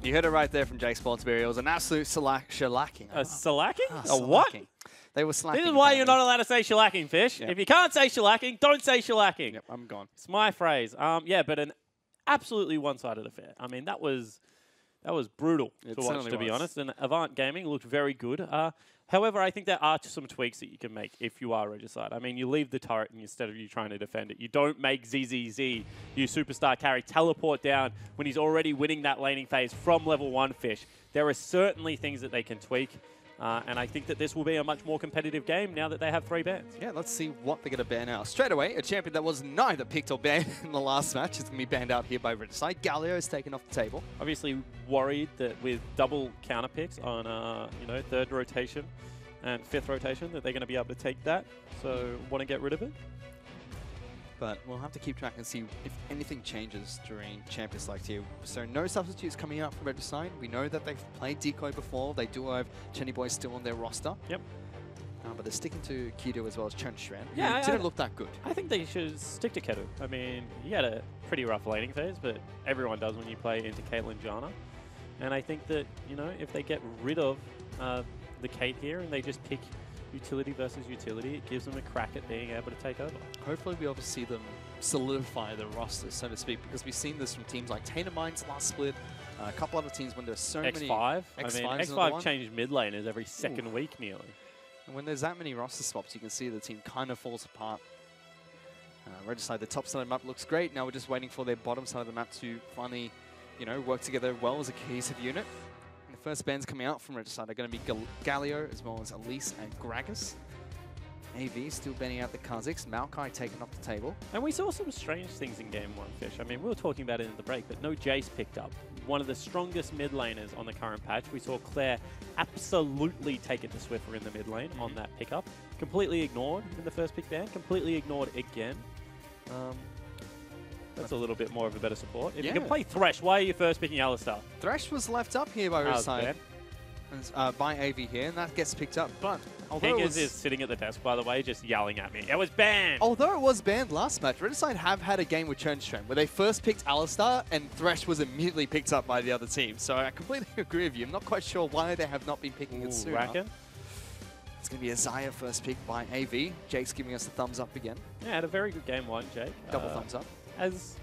You heard it right there from Jake Sportsberry. It was an absolute shellacking. A shellacking? Ah, A what? shellacking. They were slacking. This is why you're not allowed to say shellacking, Fish. Yep. If you can't say shellacking, don't say shellacking. Yep, I'm gone. It's my phrase. Yeah, but an absolutely one-sided affair. I mean, that was brutal to watch, to be honest. And Avant Gaming looked very good. However, I think there are some tweaks that you can make if you are Regicide. I mean, you leave the turret and instead of you trying to defend it, you don't make ZZZ, you superstar carry, teleport down when he's already winning that laning phase from level 1 Fish. There are certainly things that they can tweak. And I think that this will be a much more competitive game now that they have 3 bans. Yeah, let's see what they're going to ban out. Straight away, a champion that was neither picked or banned in the last match is going to be banned out here by Regicide. Galio is taken off the table. Obviously worried that with double counter picks on, you know, 3rd rotation and 5th rotation that they're going to be able to take that. So want to get rid of it. But we'll have to keep track and see if anything changes during Champions Select here. So no substitutes coming out from Regicide. We know that they've played Decoy before. They do have Chenny Boy still on their roster. Yep. But they're sticking to Kido as well as Chen Xuan. Yeah, didn't look that good. I think they should stick to Kedu. I mean, he had a pretty rough laning phase, but everyone does when you play into Caitlyn Jana. And I think that, you know, if they get rid of the Kate here and they just pick utility versus utility, it gives them a crack at being able to take over. Hopefully we able to see them solidify their roster, so to speak, because we've seen this from teams like Tainted Minds last split, a couple other teams when there's so many... X5? I mean, X5 changes mid laners every second week nearly. And when there's that many roster swaps, you can see the team kind of falls apart. Regicide, the top side of the map looks great. Now we're just waiting for their bottom side of the map to finally, you know, work together well as a cohesive unit. And the first bans coming out from Regicide are going to be Galio as well as Elise and Gragas. AV still banning out the Kazakhs. Maokai taken off the table. And we saw some strange things in Game 1, Fish. I mean, we were talking about it in the break, but no Jace picked up. One of the strongest mid laners on the current patch. We saw Claire absolutely take it to Swiffer in the mid lane on that pickup. Completely ignored in the first pick ban. Completely ignored again. That's a little bit more of a better support. If you can play Thresh, why are you first picking Alistar? Thresh was left up here by Regicide. By AV here, and that gets picked up. But although Hingers is sitting at the desk, by the way, just yelling at me. It was banned! Although it was banned last match, Regicide have had a game with Chen Xuan where they first picked Alistar and Thresh was immediately picked up by the other team. So I completely agree with you. I'm not quite sure why they have not been picking it sooner. Racken. It's going to be a Xayah first pick by AV. Jake's giving us the thumbs up again. Yeah, had a very good game 1, Jake. Double thumbs up. As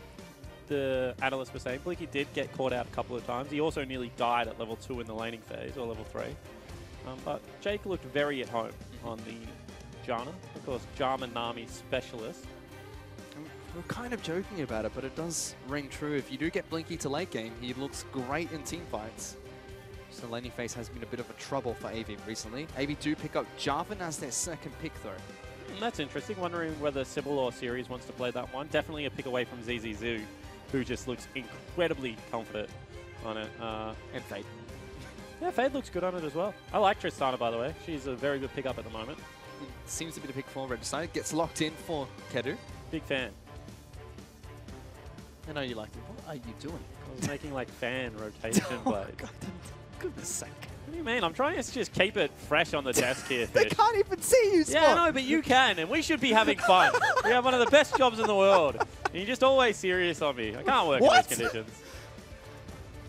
the analysts were saying, Blinky did get caught out a couple of times. He also nearly died at level 2 in the laning phase, or level 3. But Jake looked very at home on the Jana. Of course, Jarman Nami specialist. We're kind of joking about it, but it does ring true. If you do get Blinky to late game, he looks great in team fights. So laning phase has been a bit of a trouble for AV recently. AV do pick up Jarvan as their second pick, though. That's interesting. Wondering whether Sybil or Series wants to play that one. Definitely a pick away from ZZZ, who just looks incredibly confident on it. And Fade. Yeah, Fade looks good on it as well. I like Tristana, by the way. She's a very good pickup at the moment. Seems to be the pick for Regicide. Gets locked in for Kedu. Big fan. I know you like it. What are you doing? I was making like fan rotation, but... God, goodness sake. What do you mean? I'm trying to just keep it fresh on the desk here, They Fish. can't even see you, Spot. Yeah, I know, but you can, and we should be having fun. We have one of the best jobs in the world. And you're just always serious on me. I can't work in these conditions.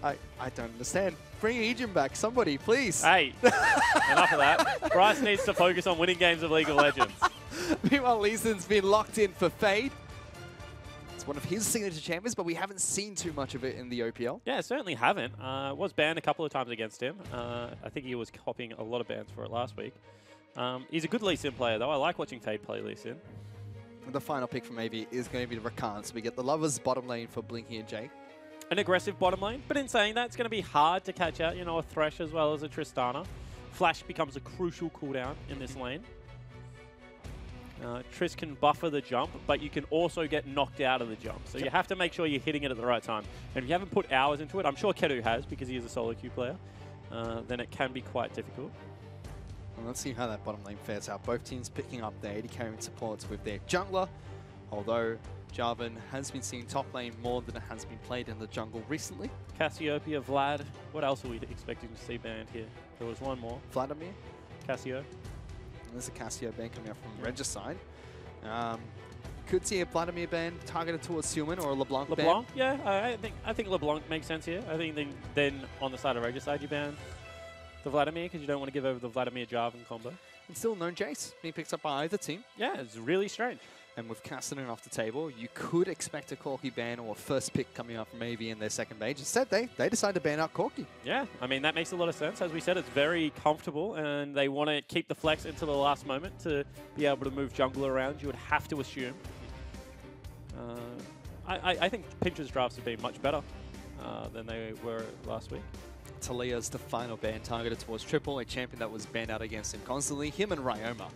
I don't understand. Bring Aegon back, somebody, please. Hey, enough of that. Bryce needs to focus on winning games of League of Legends. Meanwhile, Lee Sin's been locked in for Fade. It's one of his signature champions, but we haven't seen too much of it in the OPL. Yeah, certainly haven't. Was banned a couple of times against him. I think he was copying a lot of bans for it last week. He's a good Lee Sin player, though. I like watching Fade play Lee Sin. The final pick from AV is going to be the Rakan, so we get the Lovers bottom lane for Blinky and Jake. An aggressive bottom lane, but in saying that, it's going to be hard to catch out, you know, a Thresh as well as a Tristana. Flash becomes a crucial cooldown in this lane. Triss can buffer the jump, but you can also get knocked out of the jump. So you have to make sure you're hitting it at the right time. And if you haven't put hours into it, I'm sure Kedu has because he is a solo queue player, then it can be quite difficult. Well, let's see how that bottom lane fares out. Both teams picking up their AD carrying supports with their jungler, although Jarvan has been seeing top lane more than it has been played in the jungle recently. Cassiopeia, Vlad. What else are we expecting to see banned here? There was one more. Vladimir. Cassio. There's a Cassio ban coming out from Regicide. could see a Vladimir ban targeted towards Suman or a LeBlanc ban. LeBlanc, yeah, I think LeBlanc makes sense here. I think then on the side of Regicide you ban the Vladimir because you don't want to give over the Vladimir Jarvan combo. And still no Jace being picked up by either team. Yeah, it's really strange. And with Cassidy off the table, you could expect a Corki ban or a first pick coming up from AV in their second mage. Instead, they decided to ban out Corki. Yeah, I mean, that makes a lot of sense. As we said, it's very comfortable, and they want to keep the flex until the last moment to be able to move jungle around, you would have to assume. I think Pinch's drafts have been much better than they were last week. Talia's the final ban targeted towards Triple, a champion that was banned out against him constantly. Him and Ryoma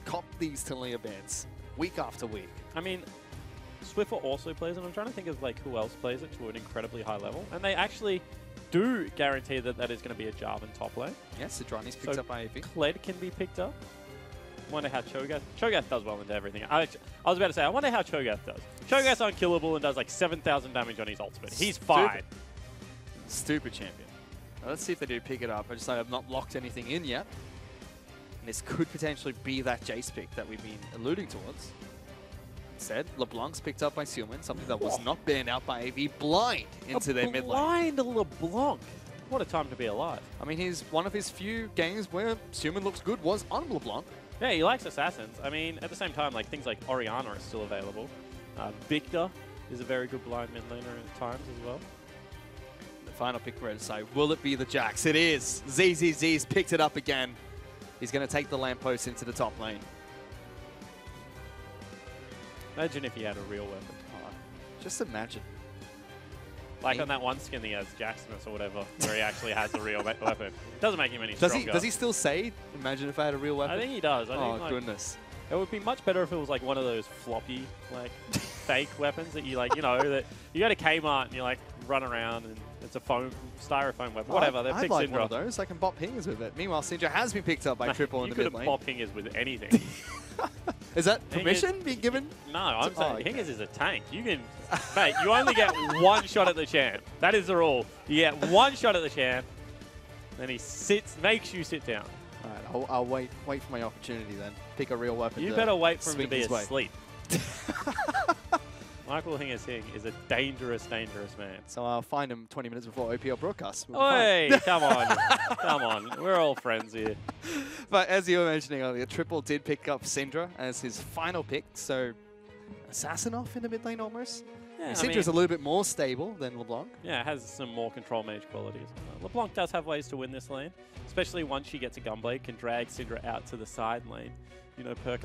cop these Talia bans week after week. I mean, Swiffer also plays it. I'm trying to think of like who else plays it to an incredibly high level. And they actually do guarantee that that is going to be a Jarvan top lane. Yes, Sidrani's picked up by AV. Kled can be picked up. Wonder how Cho'Gath does well into everything. I was about to say, I wonder how Cho'Gath does. Cho'Gath's unkillable and does like 7,000 damage on his ultimate. He's fine. Stupid champion. Now let's see if they do pick it up. I just have not locked anything in yet. And this could potentially be that Jace pick that we've been alluding towards. Instead, LeBlanc's picked up by Suman, something that was not banned out by AV. Blind into their mid lane. Blind LeBlanc. What a time to be alive. I mean, one of his few games where Suman looks good was on LeBlanc. Yeah, he likes assassins. I mean, at the same time, like things like Orianna are still available. Victor is a very good blind mid laner at times as well. The final pick for Regicide. Will it be the Jax? It is. ZZZ's picked it up again. He's going to take the lamppost into the top lane. Imagine if he had a real weapon. Oh, just imagine. Like on that one skin he has, Jacksonus or whatever, where he actually has a real weapon. Doesn't make him any stronger. Does he still say, imagine if I had a real weapon? I think he does. Oh, goodness. It would be much better if it was like one of those floppy, like, fake weapons that you like, you know, that you go to Kmart and you like run around and it's a styrofoam weapon, whatever. I'd like one of those. I can bop pingers with it. Meanwhile, Syndra has been picked up by Triple in the mid lane. You couldn't pop pingers with anything. Is that permission being given? No, I'm saying Hingers is a tank. You can, mate, you only get one shot at the champ. That is the rule. You get one shot at the champ, then he makes you sit down. All right, I'll wait for my opportunity then. Pick a real weapon. You better wait for him to be asleep. Michael Hingers-Hing is a dangerous, dangerous man. So I'll find him 20 minutes before OPL broadcast. Hey, come on. Come on. We're all friends here. But as you were mentioning earlier, Triple did pick up Syndra as his final pick. So Assassin off in the mid lane almost. Yeah, Syndra's a little bit more stable than LeBlanc. Yeah, it has some more control mage qualities. LeBlanc does have ways to win this lane, especially once she gets a Gunblade, can drag Syndra out to the side lane. You know, pick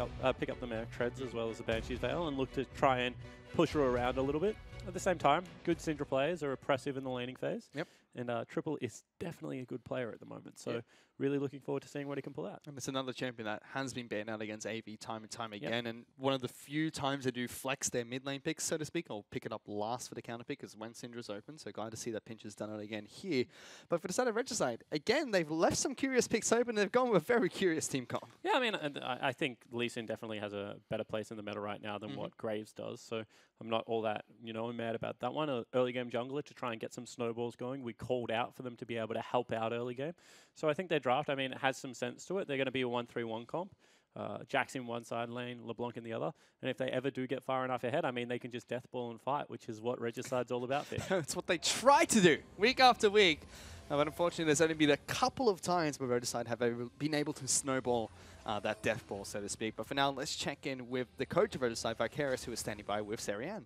up the Merc Treads as well as the Banshee's Veil and look to try and push her around a little bit. At the same time, good Syndra players are oppressive in the laning phase. Yep. And Triple is definitely a good player at the moment. So really looking forward to seeing what he can pull out. And it's another champion that has been banned out against AV time and time again. And one of the few times they do flex their mid lane picks, so to speak, or pick it up last for the counter pick is when Syndra's open. So glad to see that Pinch has done it again here. But for the side of Regicide, again, they've left some curious picks open. They've gone with a very curious team comp. Yeah, I mean, I think Lee Sin definitely has a better place in the meta right now than what Graves does. So I'm not all that, mad about that one. Early game jungler to try and get some snowballs going. We called out for them to be able to help out early game. So I think their draft, it has some sense to it. They're going to be a 1-3-1 comp. Jax in one side lane, LeBlanc in the other. And if they ever do get far enough ahead, they can just deathball and fight, which is what Regicide's all about there. That's what they try to do week after week. But unfortunately, there's only been a couple of times where Regicide have been able to snowball that death ball, so to speak. But for now, let's check in with the coach of Regicide, Vicarious, who is standing by with Sarianne.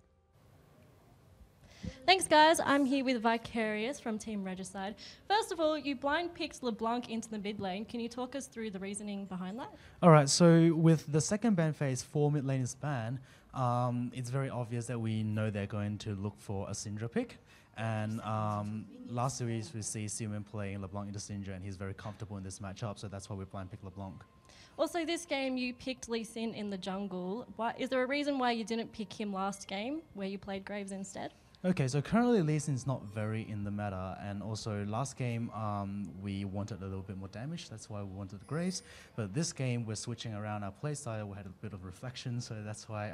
Thanks, guys. I'm here with Vicarious from Team Regicide. First of all, you blind picked LeBlanc into the mid lane. Can you talk us through the reasoning behind that? All right, so with the second ban phase, 4 mid laners ban, it's very obvious that we know they're going to look for a Syndra pick. And last series, we see Simen playing LeBlanc into Syndra, and he's very comfortable in this matchup, so that's why we blind pick LeBlanc. Also, this game, you picked Lee Sin in the jungle. Is there a reason why you didn't pick him last game, where you played Graves instead? Okay, so currently Lee Sin's not very in the meta, and also last game we wanted a little bit more damage, that's why we wanted the Graves. But this game we're switching around our playstyle, we had a bit of reflection, so that's why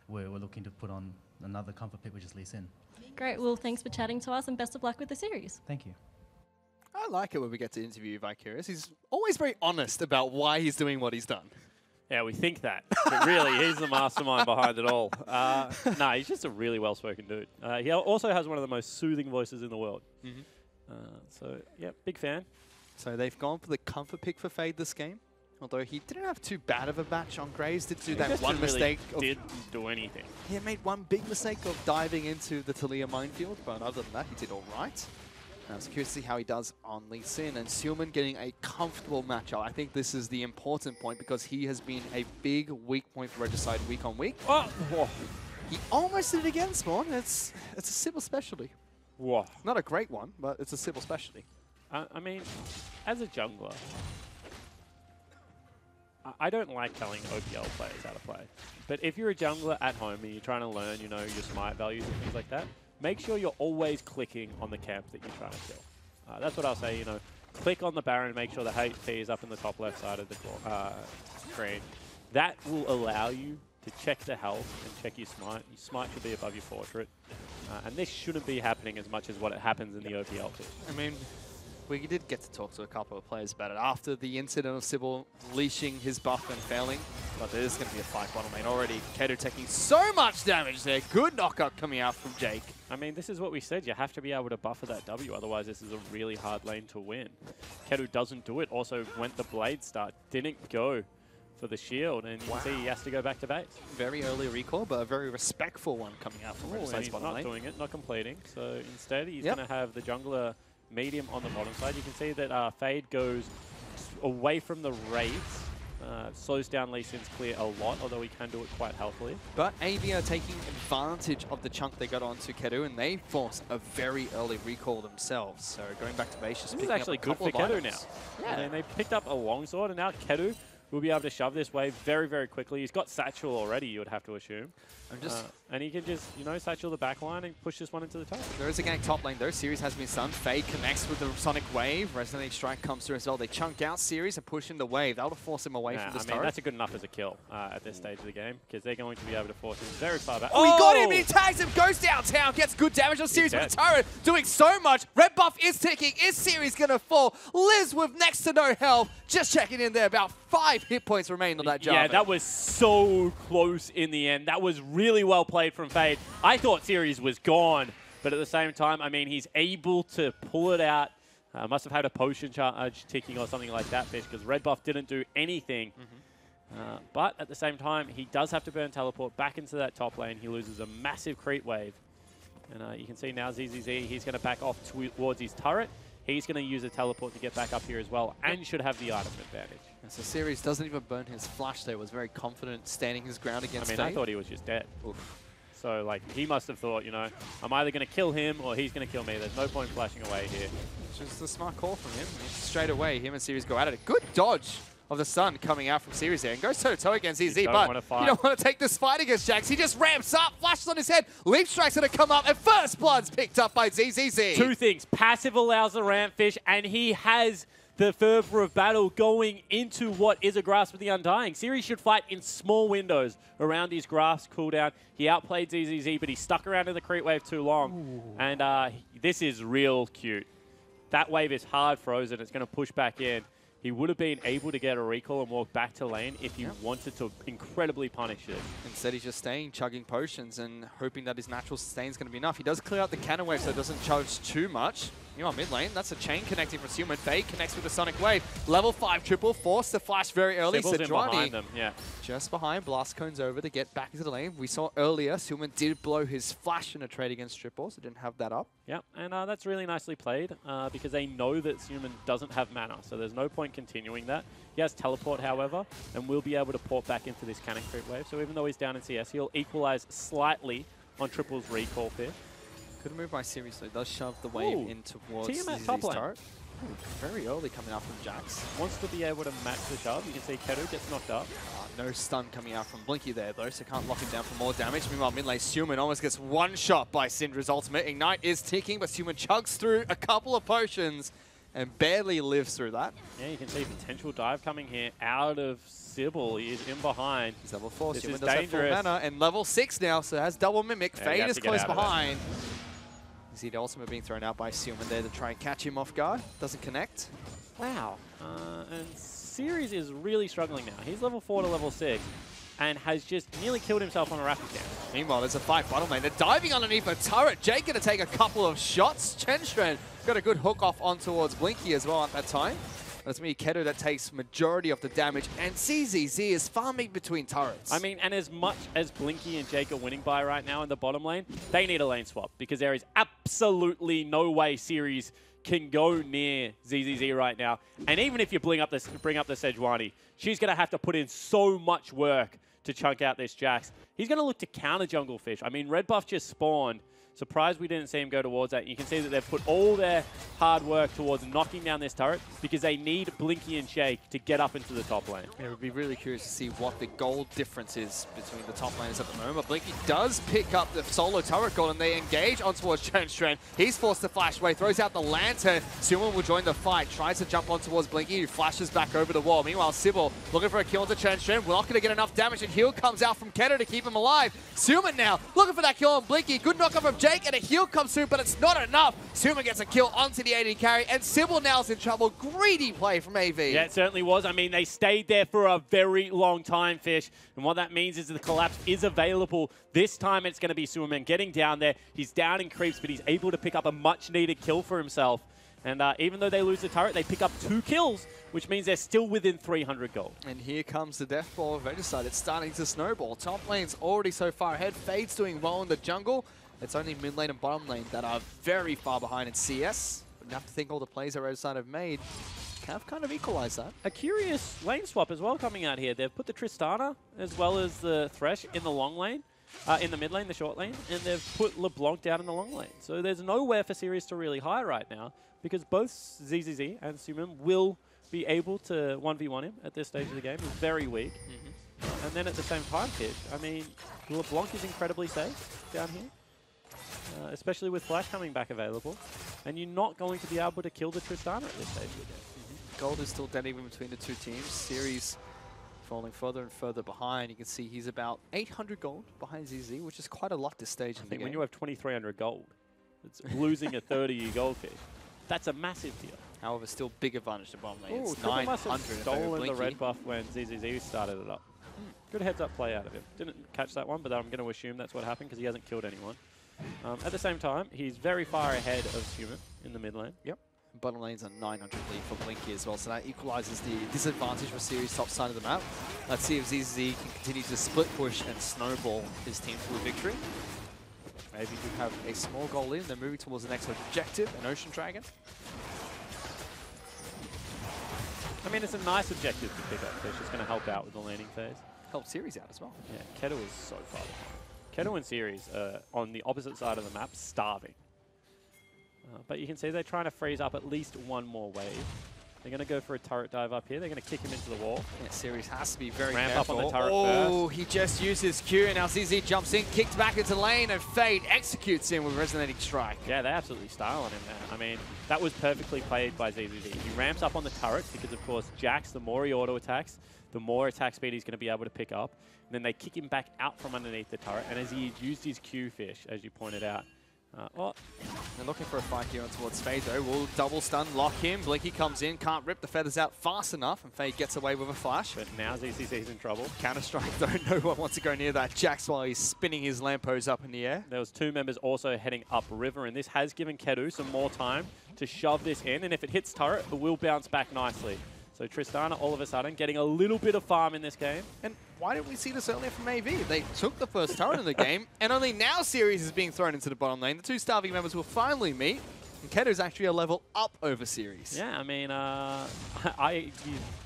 we're looking to put on another comfort pick, which is Lee Sin. Great, well thanks for chatting to us and best of luck with the series. Thank you. I like it when we get to interview Vicarious. He's always very honest about why he's doing what he's done. Yeah, we think that. But really, he's the mastermind behind it all. Nah, he's just a really well-spoken dude. He also has one of the most soothing voices in the world. So, yeah, big fan. So they've gone for the comfort pick for Fade this game. Although he didn't have too bad of a match on Graves. Did do that one mistake. Didn't do anything. He made one big mistake of diving into the Talia minefield. But other than that, he did all right. I was curious to see how he does on Lee Sin, and Seelman getting a comfortable matchup. I think this is the important point because he has been a big weak point for Regicide week on week. Oh. Whoa. He almost did it again, Spawn. It's a Sybil specialty. Whoa. Not a great one, but it's a Sybil specialty. I mean, as a jungler, I don't like telling OPL players how to play. But if you're a jungler at home and you're trying to learn, you know, your smite values and things like that, make sure you're always clicking on the camp that you're trying to kill. That's what I'll say, you know, click on the Baron, make sure the HP is up in the top left side of the screen. That will allow you to check the health and check your smite. Your smite should be above your portrait. And this shouldn't be happening as much as what it happens in the OPL too. I mean, we did get to talk to a couple of players about it after the incident of Sybil leashing his buff and failing. But there is going to be a fight bottom lane already. Kedu taking so much damage there. Good knockup coming out from Jake. I mean, this is what we said. You have to be able to buffer that W. Otherwise, this is a really hard lane to win. Kedu doesn't do it. Also, went the blade start. Didn't go for the shield. And you can see he has to go back to base. Very early recall, but a very respectful one coming out from Regicide's bottom lane. He's not doing it, not completing. So instead, he's going to have the jungler medium on the bottom side. You can see that Fade goes away from the raids, slows down Lee Sin's clear a lot, although he can do it quite healthily. But AV are taking advantage of the chunk they got onto Kedu, and they force a very early recall themselves. So going back to base, just this is actually good for Kedu now. Yeah. I mean, they picked up a longsword, and now Kedu will be able to shove this wave very, very quickly. He's got Satchel already, you would have to assume. And he can just, you know, Satchel the back line and push this one into the top. There is a gank top lane though. Series has been stunned. Fade connects with the Sonic Wave. Resident Strike comes through as well. They chunk out Series and push in the wave. That'll force him away from this turret. That's a good enough as a kill at this stage of the game because they're going to be able to force him very far back. Oh, he got him! He tags him, goes downtown, gets good damage on Series with the turret, doing so much. Red buff is ticking. Is Series gonna fall? Liz with next to no health. Just checking in there. About 5 hit points remain on that Jarvan. Yeah, that was so close in the end. That was really well played from Fade. I thought Series was gone, but at the same time, I mean, he's able to pull it out. Must have had a potion charge ticking or something like that, because Red buff didn't do anything. But at the same time, he does have to burn teleport back into that top lane. He loses a massive creep wave. And you can see now ZZZ, he's going to back off towards his turret. He's going to use a teleport to get back up here as well, and should have the item advantage. So Series doesn't even burn his flash there. Was very confident standing his ground against Fade. I thought he was just dead. Oof. So, like, he must have thought, you know, I'm either going to kill him or he's going to kill me. There's no point flashing away here. Just a smart call from him. Straight away, him and Series go at it. Good dodge of the sun coming out from Series there and goes toe-to-toe against ZZ, but you don't want to take this fight against Jax. He just ramps up, flashes on his head, Leap Strike's going to come up, and First Blood's picked up by ZZZ. Two things. Passive allows the Rampfish, and he has the fervor of battle going into what is a Grasp of the Undying. Series should fight in small windows around his Grasp cooldown. He outplayed ZZZ, but he stuck around in the creep wave too long. Ooh. And this is real cute. That wave is hard frozen. It's going to push back in. He would have been able to get a recall and walk back to lane if he wanted to incredibly punish it. Instead, he's just staying, chugging potions and hoping that his natural sustain is going to be enough. He does clear out the cannon wave so it doesn't charge too much. You are mid lane. That's a chain connecting from Seelman. Fade connects with the Sonic Wave. Level 5 triple, forced to flash very early. Behind them, yeah. Just behind, blast cones over to get back into the lane. We saw earlier, Seelman did blow his flash in a trade against triple, so didn't have that up. Yeah, and that's really nicely played because they know that Seelman doesn't have mana, so there's no point continuing that. He has teleport, however, and will be able to port back into this cannon creep wave. So even though he's down in CS, he'll equalize slightly on triple's recall here. Good move by Series, though. Does shove the wave in towards ZZ's turret. Very early coming out from Jax. Wants to be able to match the shove. You can see Kedu gets knocked up. No stun coming out from Blinky there, though, so can't lock him down for more damage. Meanwhile, mid lane, Seelman almost gets one shot by Syndra's ultimate. Ignite is ticking, but Seelman chugs through a couple of potions and barely lives through that. Yeah, you can see potential dive coming here out of Sybil. He is in behind. He's level 4. This Seelman is does have full mana, and level 6 now, so has double Mimic. Fade is close behind. You see the ultimate being thrown out by Seelman there to try and catch him off guard. Doesn't connect. Wow. And Series is really struggling now. He's level 4 to level 6 and has just nearly killed himself on a rapid camp. Meanwhile, there's a fight bottom lane. They're diving underneath a turret. Jake going to take a couple of shots. Chenstren got a good hook off on towards Blinky as well at that time. That's me, Keto, that takes majority of the damage, and ZZZ is farming between turrets. I mean, and as much as Blinky and Jake are winning by right now in the bottom lane, they need a lane swap because there is absolutely no way Series can go near ZZZ right now. And even if you bring up the Sejuani, she's going to have to put in so much work to chunk out this Jax. He's going to look to counter Jungle Fish. I mean, Red Buff just spawned. Surprised we didn't see him go towards that. You can see that they've put all their hard work towards knocking down this turret because they need Blinky and Jake to get up into the top lane. Yeah, we'd be really curious to see what the gold difference is between the top laners at the moment. But Blinky does pick up the solo turret gold and they engage on towards Chenstren. He's forced to flash away, throws out the lantern. Suwon will join the fight, tries to jump on towards Blinky, who flashes back over the wall. Meanwhile, Sybil looking for a kill onto Chenstren. We're not going to get enough damage, and heal comes out from Keto to keep him alive. Suwon now looking for that kill on Blinky. Good knockup from Jake, and a heal comes through, but it's not enough. Suwon gets a kill onto the AD carry, and Sybil now's in trouble. Greedy play from AV. Yeah, it certainly was. I mean, they stayed there for a very long time, Fish. And what that means is the collapse is available. This time it's going to be Suwon getting down there. He's down in creeps, but he's able to pick up a much-needed kill for himself. And even though they lose the turret, they pick up 2 kills, which means they're still within 300 gold. And here comes the death ball of Regicide. It's starting to snowball. Top lane's already so far ahead. Fade's doing well in the jungle. It's only mid lane and bottom lane that are very far behind in CS. But you have to think all the plays that Regicide have made have kind of equalized that. A curious lane swap as well coming out here. They've put the Tristana as well as the Thresh in the long lane, in the mid lane, the short lane, and they've put LeBlanc down in the long lane. So there's nowhere for Series to really hide right now because both ZZZ and Suwon will be able to 1v1 him at this stage of the game. He's very weak. And then at the same time, Fish, I mean, LeBlanc is incredibly safe down here. Especially with Flash coming back available, and you're not going to be able to kill the Tristana at this stage of the game. Gold is still dead even between the two teams. Series falling further and further behind. You can see he's about 800 gold behind ZZ, which is quite a lot this stage in the game. When you have 2,300 gold, it's losing a third of your goldfish. That's a massive deal. However, still big advantage to bottom lane. Ooh, it's 900 stolen the red buff when ZZZ started it up. Good heads-up play out of him. Didn't catch that one, but I'm going to assume that's what happened because he hasn't killed anyone. At the same time, he's very far ahead of Suwon in the mid lane. Yep. Bottom lane's a 900 lead for Blinky as well, so that equalizes the disadvantage for Series top side of the map. Let's see if ZZ can continue to split push and snowball his team to a victory. Maybe do have a small goal in. They're moving towards the next objective, an Ocean Dragon. I mean, it's a nice objective to pick up, so it's just going to help out with the laning phase. Help Series out as well. Yeah, Keto is so far behind. Keto and Series are on the opposite side of the map, starving. But you can see they're trying to freeze up at least one more wave. They're going to go for a turret dive up here. They're going to kick him into the wall. Yeah, Series has to be very Ramp careful. up on the turret oh, first. He just used his Q, and now ZZ jumps in, kicked back into lane, and Fade executes him with Resonating Strike. Yeah, they absolutely style on him there. I mean, that was perfectly played by ZZZ. He ramps up on the turrets because, of course, Jax, the more he auto-attacks, the more attack speed he's going to be able to pick up. And then they kick him back out from underneath the turret. And as he used his Q Fish, as you pointed out, they're looking for a fight here on towards Fade, though. Will double stun, lock him. Blinky comes in, can't rip the feathers out fast enough, and Fade gets away with a flash. But now ZZZ's in trouble. Counter-Strike, though. No one wants to go near that Jax while he's spinning his lampos up in the air. There was 2 members also heading upriver, and this has given Kedu some more time to shove this in. And if it hits turret, it will bounce back nicely. So Tristana, all of a sudden, getting a little bit of farm in this game. And why didn't we see this earlier from AV? They took the first turret in the game, and only now Series is being thrown into the bottom lane. The 2 starving members will finally meet, and Kedo's actually a level up over Series. Yeah, I mean,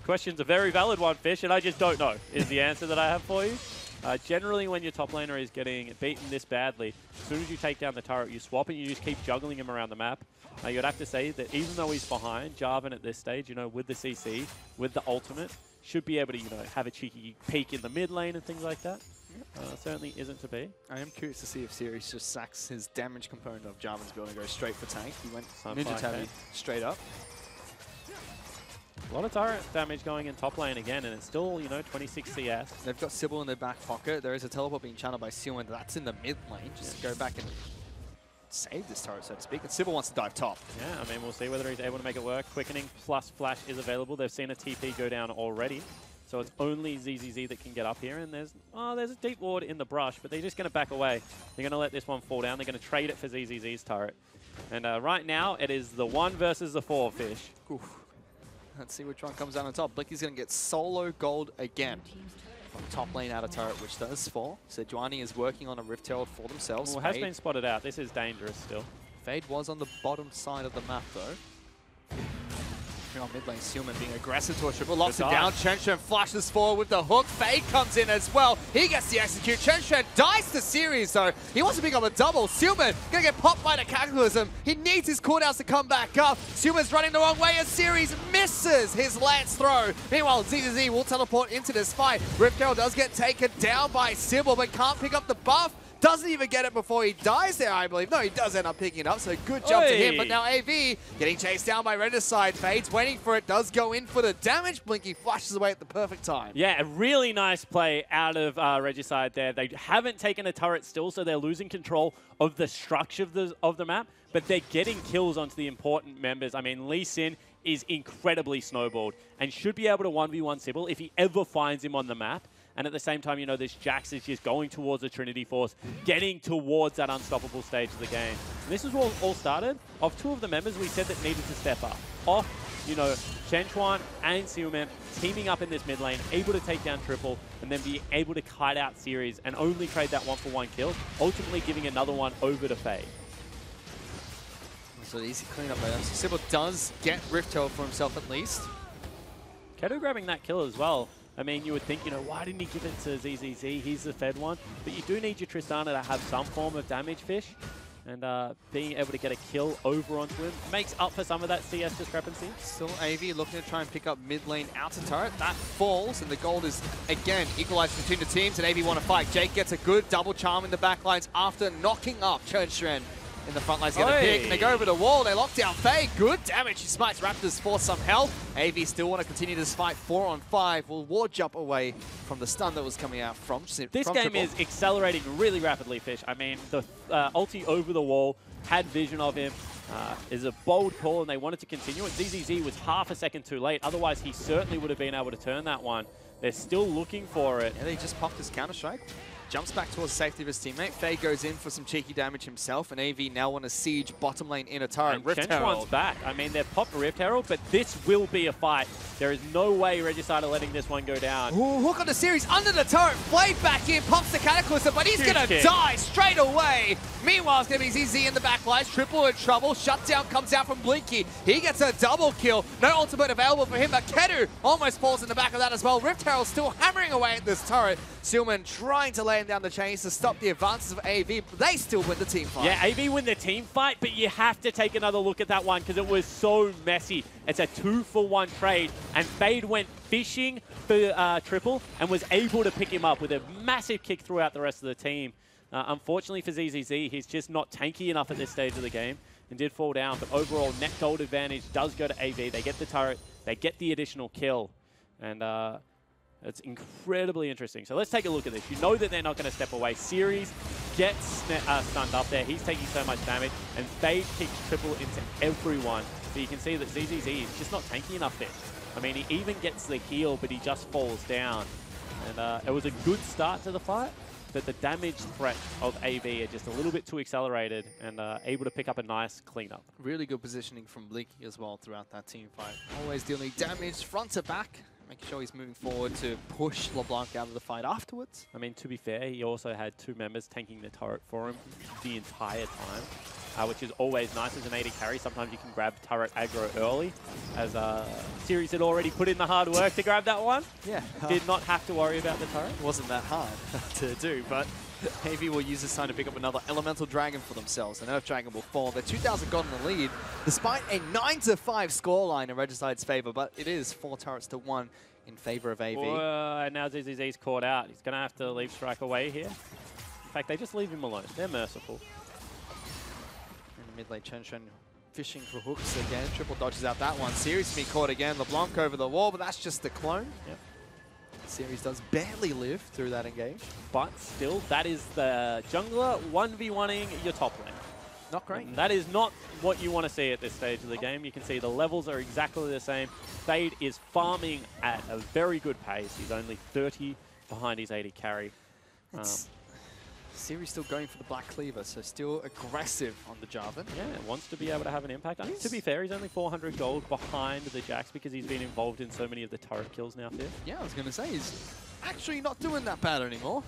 question's a very valid one, Fish, and I just don't know is the answer that I have for you. Generally, when your top laner is getting beaten this badly, as soon as you take down the turret, you swap and you just keep juggling him around the map. You'd have to say that even though he's behind, Jarvan at this stage, with the CC, with the ultimate, should be able to, have a cheeky peek in the mid lane and things like that. Certainly isn't to be. I am curious to see if Series just sacks his damage component of Jarvan's build and goes straight for tank. He went Ninja Tabi straight up. A lot of turret damage going in top lane again, and it's still, 26 CS. They've got Sybil in their back pocket. There is a teleport being channeled by Suwon. That's in the mid lane. Just to go back and save this turret, so to speak. And Sybil wants to dive top. Yeah, I mean, we'll see whether he's able to make it work. Quickening plus Flash is available. They've seen a TP go down already. So it's only ZZZ that can get up here. And there's a deep ward in the brush, but they're just going to back away. They're going to let this one fall down. They're going to trade it for ZZZ's turret. And right now, it is the 1 versus the 4 fish. Oof. Let's see which one comes out on top. Blicky's going to get solo gold again. From top lane out of turret, which does fall. So Juani is working on a Rift Herald for themselves. Well, has been spotted out. This is dangerous still. Fade was on the bottom side of the map, though. On mid lane, Sealman being aggressive to a triple, locks it down. Chen flashes forward with the hook. Fade comes in as well. He gets the execute. Chen dies the series, though. He wants to pick up a double. Sealman gonna get popped by the Cataclysm. He needs his cooldowns to come back up. Sealman's running the wrong way as series misses his lance throw. Meanwhile, ZZZ will teleport into this fight. Rift Herald does get taken down by Sybil, but can't pick up the buff. Doesn't even get it before he dies there, I believe. No, he does end up picking it up, so good jump to him. But now AV getting chased down by Regicide. Fades waiting for it, does go in for the damage. Blinky flashes away at the perfect time. Yeah, a really nice play out of Regicide there. They haven't taken a turret still, so they're losing control of the structure of the map, but they're getting kills onto the important members. I mean, Lee Sin is incredibly snowballed and should be able to 1v1 Sybil if he ever finds him on the map. And at the same time, you know, this Jax is just going towards the Trinity Force, getting towards that unstoppable stage of the game. And this is where all started. Of 2 of the members we said that needed to step up. Off, you know, Shenchuan and Sealman teaming up in this mid lane, able to take down triple, and then be able to kite out series and only trade that 1-for-1 kill, ultimately giving another one over to Fade. So easy cleanup there. So Sybil does get Rift Herald for himself at least. Keto grabbing that kill as well. I mean, you would think, you know, why didn't he give it to ZZZ? He's the fed one. But you do need your Tristana to have some form of damage fish. And being able to get a kill over onto him makes up for some of that CS discrepancy. Still AV looking to try and pick up mid lane outer turret. That falls, and the gold is, again, equalized between the teams, and AV want to fight. Jake gets a good double charm in the back lines after knocking up Chen in the front lines. Get a pick, and they go over the wall. They lock down Faye. Good damage. He smites Raptors for some health. AV still want to continue this fight. 4-on-5. Will ward jump away from the stun that was coming out from This game triple. is accelerating really rapidly, Fish. I mean, the ulti over the wall, had vision of him, is a bold call, and they wanted to continue it. ZZZ was half a second too late. Otherwise, he certainly would have been able to turn that one. They're still looking for it. Yeah, they just popped his Counter-Strike. Jumps back towards the safety of his teammate. Faye goes in for some cheeky damage himself, and AV now want to siege bottom lane inner turret. And Rift Herald back. I mean, they've popped Rift Herald, but this will be a fight. There is no way Regicide are letting this one go down. Ooh, hook on the series under the turret. Blade back in, pops the Cataclysm, but he's going to die straight away. Meanwhile, it's going to be ZZ in the back lines. Triple in trouble. Shutdown comes out from Blinky. He gets a double kill. No ultimate available for him, but Kedu almost falls in the back of that as well. Rift Herald still hammering away at this turret. Sealman trying to lay him down the chains to stop the advances of AV, but they still win the team fight. Yeah, AV win the team fight, but you have to take another look at that one because it was so messy. It's a 2-for-1 trade, and Fade went fishing for triple and was able to pick him up with a massive kick throughout the rest of the team. Unfortunately for ZZZ, he's just not tanky enough at this stage of the game and did fall down, but overall net gold advantage does go to AV. They get the turret, they get the additional kill, and it's incredibly interesting. So let's take a look at this. You know that they're not going to step away. Series gets stunned up there. He's taking so much damage, and Fade kicks triple into everyone. So you can see that ZZZ is just not tanky enough there. I mean, he even gets the heal, but he just falls down. And it was a good start to the fight, but the damage threat of AV are just a little bit too accelerated and able to pick up a nice cleanup. Really good positioning from Blinky as well throughout that team fight. Always dealing damage front to back, making sure he's moving forward to push LeBlanc out of the fight afterwards. I mean, to be fair, he also had 2 members tanking the turret for him the entire time, which is always nice as an AD carry. Sometimes you can grab turret aggro early, as Series had already put in the hard work to grab that one. Yeah. Did not have to worry about the turret. It wasn't that hard to do, but AV will use this time to pick up another Elemental Dragon for themselves. An Earth Dragon will fall. They're 2,000 gold in the lead, despite a 9-5 scoreline in Regicide's favor, but it is 4 turrets to 1 in favor of AV. And now ZZZ's caught out. He's going to have to leave Strike away here. In fact, they just leave him alone. They're merciful. In the mid lane, Chen fishing for hooks again. Triple dodges out that one. Series being caught again. LeBlanc over the wall, but that's just the clone. Yep. Series does barely live through that engage. But still, that is the jungler 1v1ing your top lane. Not great. And that is not what you want to see at this stage of the game. You can see the levels are exactly the same. Fade is farming at a very good pace. He's only 30 behind his 80 carry. Series still going for the Black Cleaver, so still aggressive on the Jarvan. Yeah, wants to be able to have an impact. I think, to be fair, he's only 400 gold behind the Jax because he's been involved in so many of the turret kills now, Fifth. Yeah, I was going to say, he's actually not doing that bad anymore.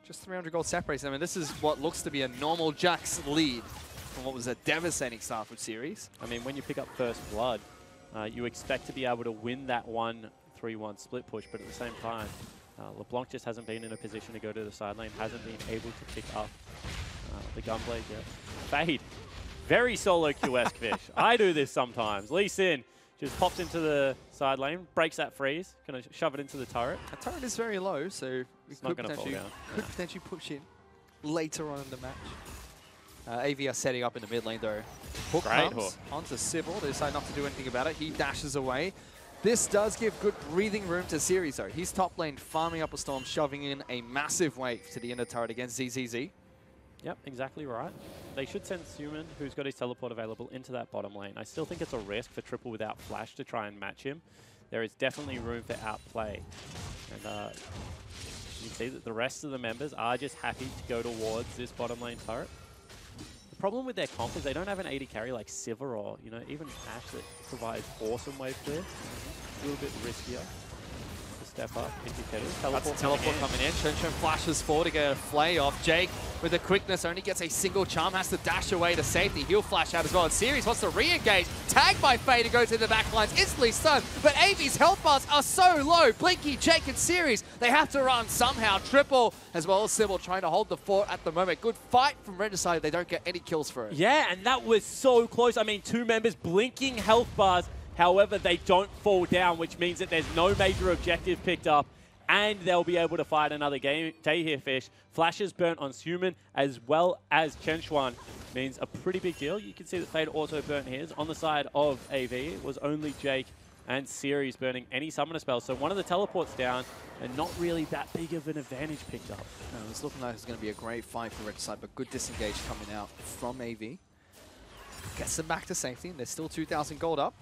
Just 300 gold separates them, and this is what looks to be a normal Jax lead from what was a devastating start for Series. I mean, when you pick up First Blood, you expect to be able to win that 1-3-1 split push, but at the same time, LeBlanc just hasn't been in a position to go to the side lane, hasn't been able to pick up the Gunblade yet. Fade. Very solo Q-esque Fish. I do this sometimes. Lee Sin just pops into the side lane, breaks that freeze, going to shove it into the turret. The turret is very low, so we could potentially push in later on in the match. AV are setting up in the mid lane though. Hook comes onto Sybil. They decide not to do anything about it. He dashes away. This does give good breathing room to Series though. He's top lane farming up a storm, shoving in a massive wave to the inner turret against ZZZ. Yep, exactly right. They should send Suman, who's got his teleport available, into that bottom lane. I still think it's a risk for Triple without Flash to try and match him. There is definitely room for outplay. And you see that the rest of the members are just happy to go towards this bottom lane turret. The problem with their comp is they don't have an 80 carry like Sivir or, you know, even Ash that provides awesome wave clear. A little bit riskier to step up into Kettles. That's a teleport coming in. Shen flashes forward to get a flay off. Jake, with the quickness, only gets a single charm, has to dash away to safety. He'll flash out as well. And Series wants to re-engage. Tagged by Faye to go to the back lines. Instantly stunned, but AV's health bars are so low. Blinky, Jake, and Series, they have to run somehow. Triple, as well as Sybil, trying to hold the fort at the moment. Good fight from Regicide. They don't get any kills for it. Yeah, and that was so close. I mean, two members blinking health bars. However, they don't fall down, which means that there's no major objective picked up, and they'll be able to fight another day here, Fish. Flashes burnt on Suman as well as Chenchuan means a pretty big deal. You can see that Fade also burnt his. On the side of AV, it was only Jake and Series burning any summoner spells. So one of the teleports down, and not really that big of an advantage picked up. No, it's looking like it's going to be a great fight for Regicide, but good disengage coming out from AV. Gets them back to safety, and they're still 2,000 gold up.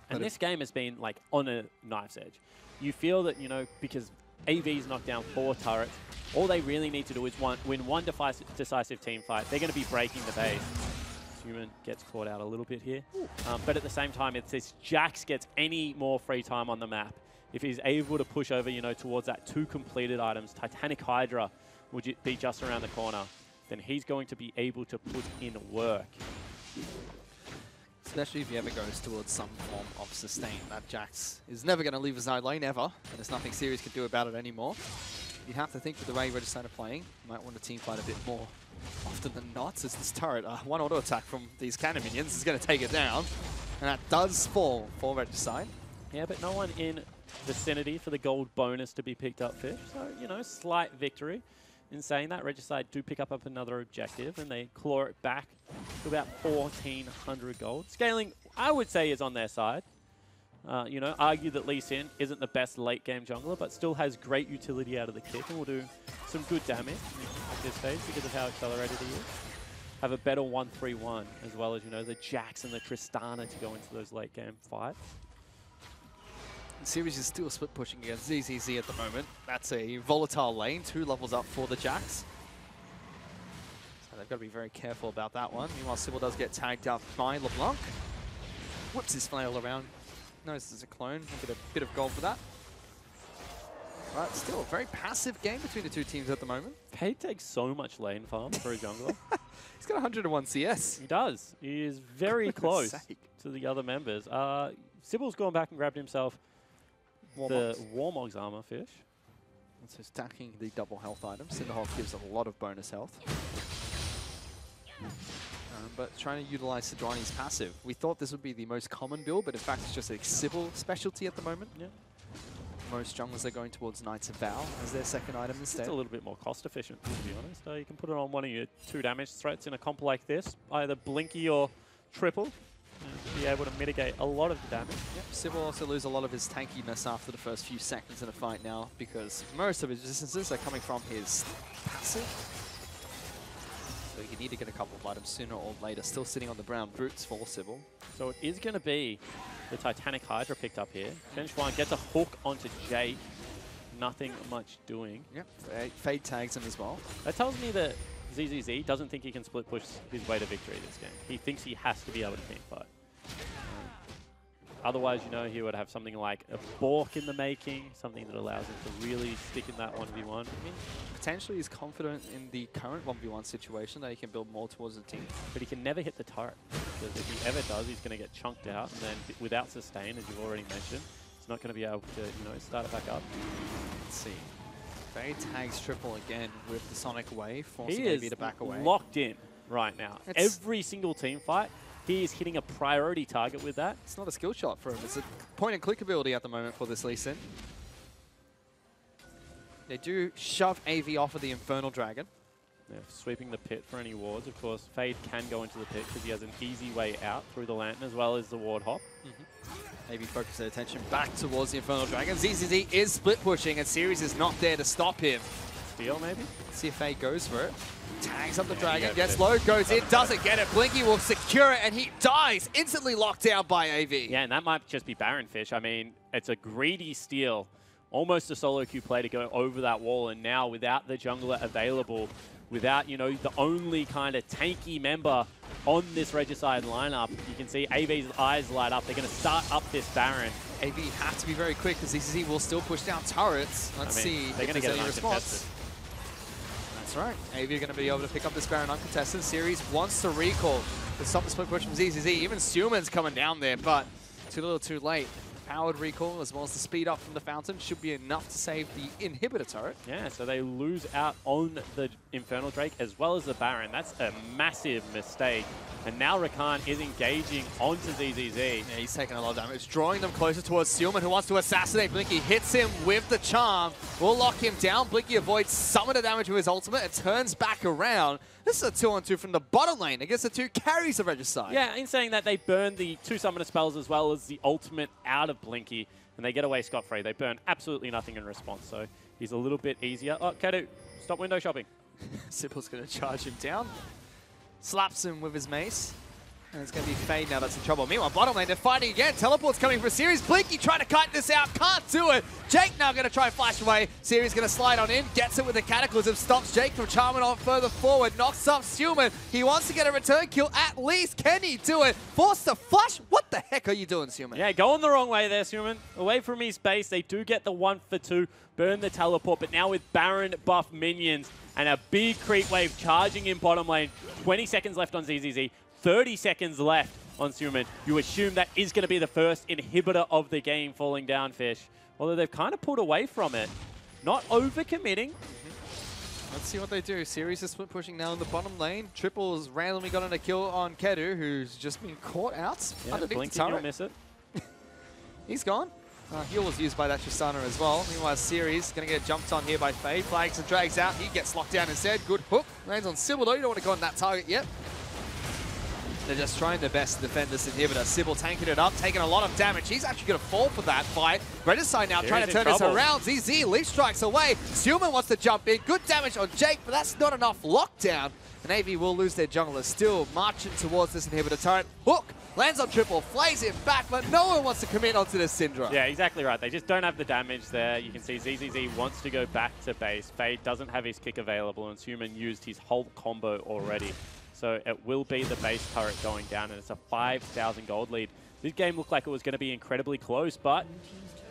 And this game has been like on a knife's edge. You feel that, you know, because AV's knocked down 4 turrets, all they really need to do is win one decisive team fight. They're going to be breaking the base. Human gets caught out a little bit here. But at the same time, it's this Jax gets any more free time on the map. If he's able to push over, you know, towards that 2 completed items, Titanic Hydra would be just around the corner, then he's going to be able to put in work. Especially if he ever goes towards some form of sustain. That Jax is never going to leave his side lane ever, and there's nothing Series can do about it anymore. You have to think with the way Regicide are playing, you might want to team fight a bit more often than not, since this turret, one auto attack from these cannon minions is going to take it down, and that does fall for Regicide. Yeah, but no one in vicinity for the gold bonus to be picked up, Fish. So, you know, slight victory. In saying that, Regicide do pick up another objective, and they claw it back to about 1,400 gold. Scaling, I would say, is on their side. You know, argue that Lee Sin isn't the best late-game jungler, but still has great utility out of the kick and will do some good damage at this stage because of how accelerated he is. Have a better 1-3-1, as well as, you know, the Jax and the Tristana to go into those late-game fights. Series is still split pushing against ZZZ at the moment. That's a volatile lane, 2 levels up for the Jax. So they've got to be very careful about that one. Meanwhile, Sybil does get tagged up by LeBlanc. Whips his flail around. Knows there's a clone. We'll get a bit of gold for that. But still a very passive game between the two teams at the moment. He takes so much lane farm for a jungler. He's got 101 CS. He does. He is very close to the other members. Sybil's gone back and grabbed himself the Warmog's armor, Fish. So stacking the double health items. Cinderhawk gives a lot of bonus health. But trying to utilize Sidrani's passive. We thought this would be the most common build, but in fact it's just a Sybil specialty at the moment. Yeah. Most junglers are going towards Knights of Vow as their second item instead. It's a little bit more cost efficient, to be honest. You can put it on one of your 2 damage threats in a comp like this, either Blinky or Triple. Be able to mitigate a lot of the damage. Yep, Sybil also lose a lot of his tankiness after the first few seconds in a fight now because most of his distances are coming from his passive. but you need to get a couple of items sooner or later. Still sitting on the brown brutes for Sybil. So it is going to be the Titanic Hydra picked up here. Benchwan gets a hook onto Jake. Nothing much doing. Yep, Fade tags him as well. That tells me that ZZZ doesn't think he can split push his way to victory this game. He thinks he has to be able to team fight. Otherwise, you know, he would have something like a Bork in the making, something that allows him to really stick in that 1v1. I mean, potentially he's confident in the current 1v1 situation that he can build more towards the team. But he can never hit the turret, because if he ever does, he's going to get chunked out, and then without sustain, as you've already mentioned, he's not going to be able to, you know, start it back up. Let's see. Fade tags triple again with the Sonic Wave, forcing He AB to back away. Locked in right now. Every single team fight, he is hitting a priority target with that. It's not a skill shot for him. It's a point-and-click ability at the moment for this Lee Sin. They do shove AV off of the Infernal Dragon. They're sweeping the pit for any wards. Of course, Fade can go into the pit because he has an easy way out through the lantern as well as the ward hop. AV focus their attention back towards the Infernal Dragon. ZZZ is split pushing and Series is not there to stop him. Steal maybe? Let's see if Fade goes for it. Tags up the Dragon, gets low, goes in, doesn't get it. Blinky will secure it and he dies, instantly locked down by AV. Yeah, and that might just be Baron Fish. I mean, it's a greedy steal. Almost a solo queue play to go over that wall, and now without the jungler available, without, you know, the only kind of tanky member on this Regicide lineup, you can see AV's eyes light up. They're going to start up this Baron. AV have to be very quick because ZZZ will still push down turrets. Let's see they're going to get an response. That's right. AV are going to be able to pick up this Baron uncontested. Series wants to recall to stop the split push from ZZZ. Even Suman's coming down there, but too little too late. Powered recall as well as the speed up from the fountain should be enough to save the inhibitor turret. Yeah, so they lose out on the Infernal Drake as well as the Baron. That's a massive mistake. And now Rakan is engaging onto ZZZ. Yeah, he's taking a lot of damage, drawing them closer towards Sealman, who wants to assassinate Blinky. Hits him with the charm. Will lock him down. Blinky avoids some of the damage with his ultimate. It turns back around. This is a 2-on-2 from the bottom lane against the two carries of Regicide. Yeah, in saying that, they burn the 2 summoner spells as well as the ultimate out of Blinky, and they get away scot-free. They burn absolutely nothing in response, so he's a little bit easier. Oh, Kadu, stop window shopping. Sybil's going to charge him down. Slaps him with his mace. And it's going to be Fade now that's in trouble. Meanwhile, bottom lane, they're fighting again. Teleport's coming for Series. Blinky trying to cut this out. Can't do it. Jake now going to try and flash away. Series going to slide on in. Gets it with the Cataclysm. Stops Jake from charming on further forward. Knocks up Stewman. He wants to get a return kill at least. Can he do it? Forced to flush? What the heck are you doing, Stewman? Yeah, going the wrong way there, Stewman. Away from his base. They do get the 1 for 2. Burn the teleport, but now with Baron buff minions and a big creep wave charging in bottom lane. 20 seconds left on ZZZ. 30 seconds left on Suman. You assume that is going to be the first inhibitor of the game falling down, Fish. Although they've kind of pulled away from it. Not over-committing. Let's see what they do. Series is split pushing now in the bottom lane. Triple's randomly got on a kill on Kedu, who's just been caught out. Yeah, Blinky will miss it. He's gone. Heal was used by that Tristana as well. Meanwhile, Series going to get jumped on here by Fade. Flags and drags out. He gets locked down instead. Good hook. Lands on Sybil though. You don't want to go on that target yet. They're just trying their best to defend this inhibitor. Sybil tanking it up, taking a lot of damage. He's actually going to fall for that fight. Regicide now trying to turn this around. ZZ leaf strikes away. Stewman wants to jump in. Good damage on Jake, but that's not enough lockdown. And AV will lose their jungler. Still marching towards this inhibitor turret. Hook lands on triple, flays it back, but no one wants to commit onto this Syndra. Yeah, exactly right. They just don't have the damage there. You can see ZZZ wants to go back to base. Fade doesn't have his kick available, and Suman used his whole combo already. So it will be the base turret going down, and it's a 5,000 gold lead. This game looked like it was going to be incredibly close, but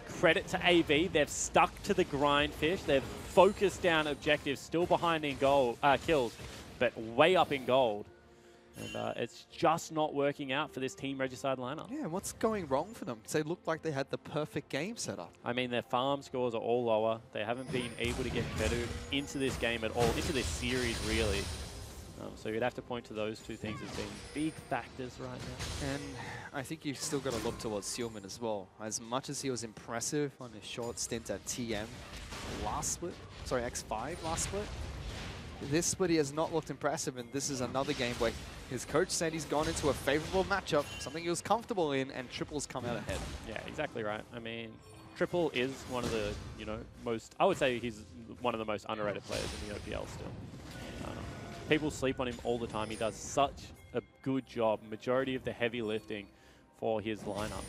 credit to AV. They've stuck to the grind, Fish. They've focused down objectives, still behind in gold, kills, but way up in gold. And it's just not working out for this Team Regicide lineup. Yeah, what's going wrong for them? They look like they had the perfect game set up. I mean, their farm scores are all lower. They haven't been able to get Kedu into this game at all, into this series, really. So you'd have to point to those two things as being big factors right now. And I think you've still got to look towards Sealman as well. As much as he was impressive on his short stint at TM last split, sorry, X5 last split, this split he has not looked impressive, and this is another game where his coach said he's gone into a favorable matchup, something he was comfortable in, and Triple's come out ahead. Yeah, exactly right. I mean, Triple is one of the, you know, most, I would say he's one of the most underrated players in the OPL still. People sleep on him all the time. He does such a good job, majority of the heavy lifting for his lineup.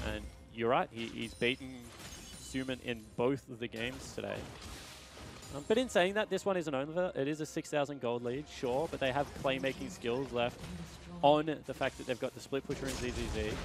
And you're right, he's beaten Suman in both of the games today. But in saying that, this one isn't over. It is a 6,000 gold lead, sure, but they have playmaking skills left on the fact that they've got the split pusher and ZZZ. Let's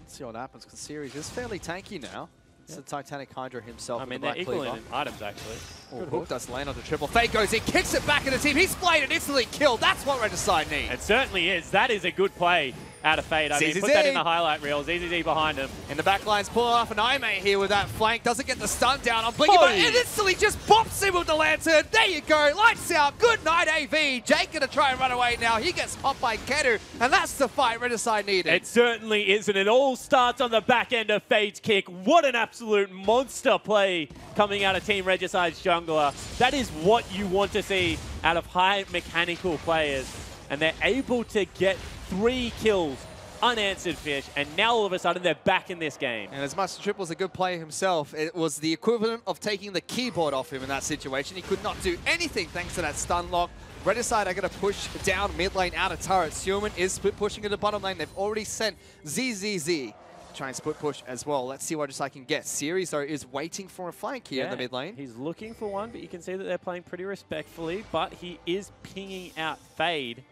see what happens, because Series is fairly tanky now. It's the Titanic Hydra himself. I mean, they're equal in items, actually. Good hook does land on the triple. Fade goes in, kicks it back in the team. He's splayed and instantly killed. That's what Regicide needs. It certainly is. That is a good play out of Fade. I mean, put that in the highlight reel. ZZZ behind him. In the back line's pulling off an IMA here with that flank. Doesn't get the stun down on Blinky, but it instantly just bops him with the lantern. There you go. Lights out. Good night, AV. Jake gonna try and run away now. He gets popped by Kedu, and that's the fight Regicide needed. It certainly is, and it all starts on the back end of Fade's kick. What an absolute monster play coming out of Team Regicide's jungler. That is what you want to see out of high mechanical players, and they're able to get 3 kills, unanswered fish, and now all of a sudden they're back in this game. And as much as Triple's a good player himself, it was the equivalent of taking the keyboard off him in that situation. He could not do anything thanks to that stun lock. Regicide are going to push down mid lane out of turret. Suman is split pushing into bottom lane. They've already sent ZZZ. Try and split push as well. Let's see what Regicide can get. Series, though, is waiting for a flank here in the mid lane. He's looking for one, but you can see that they're playing pretty respectfully, but he is pinging out Fade.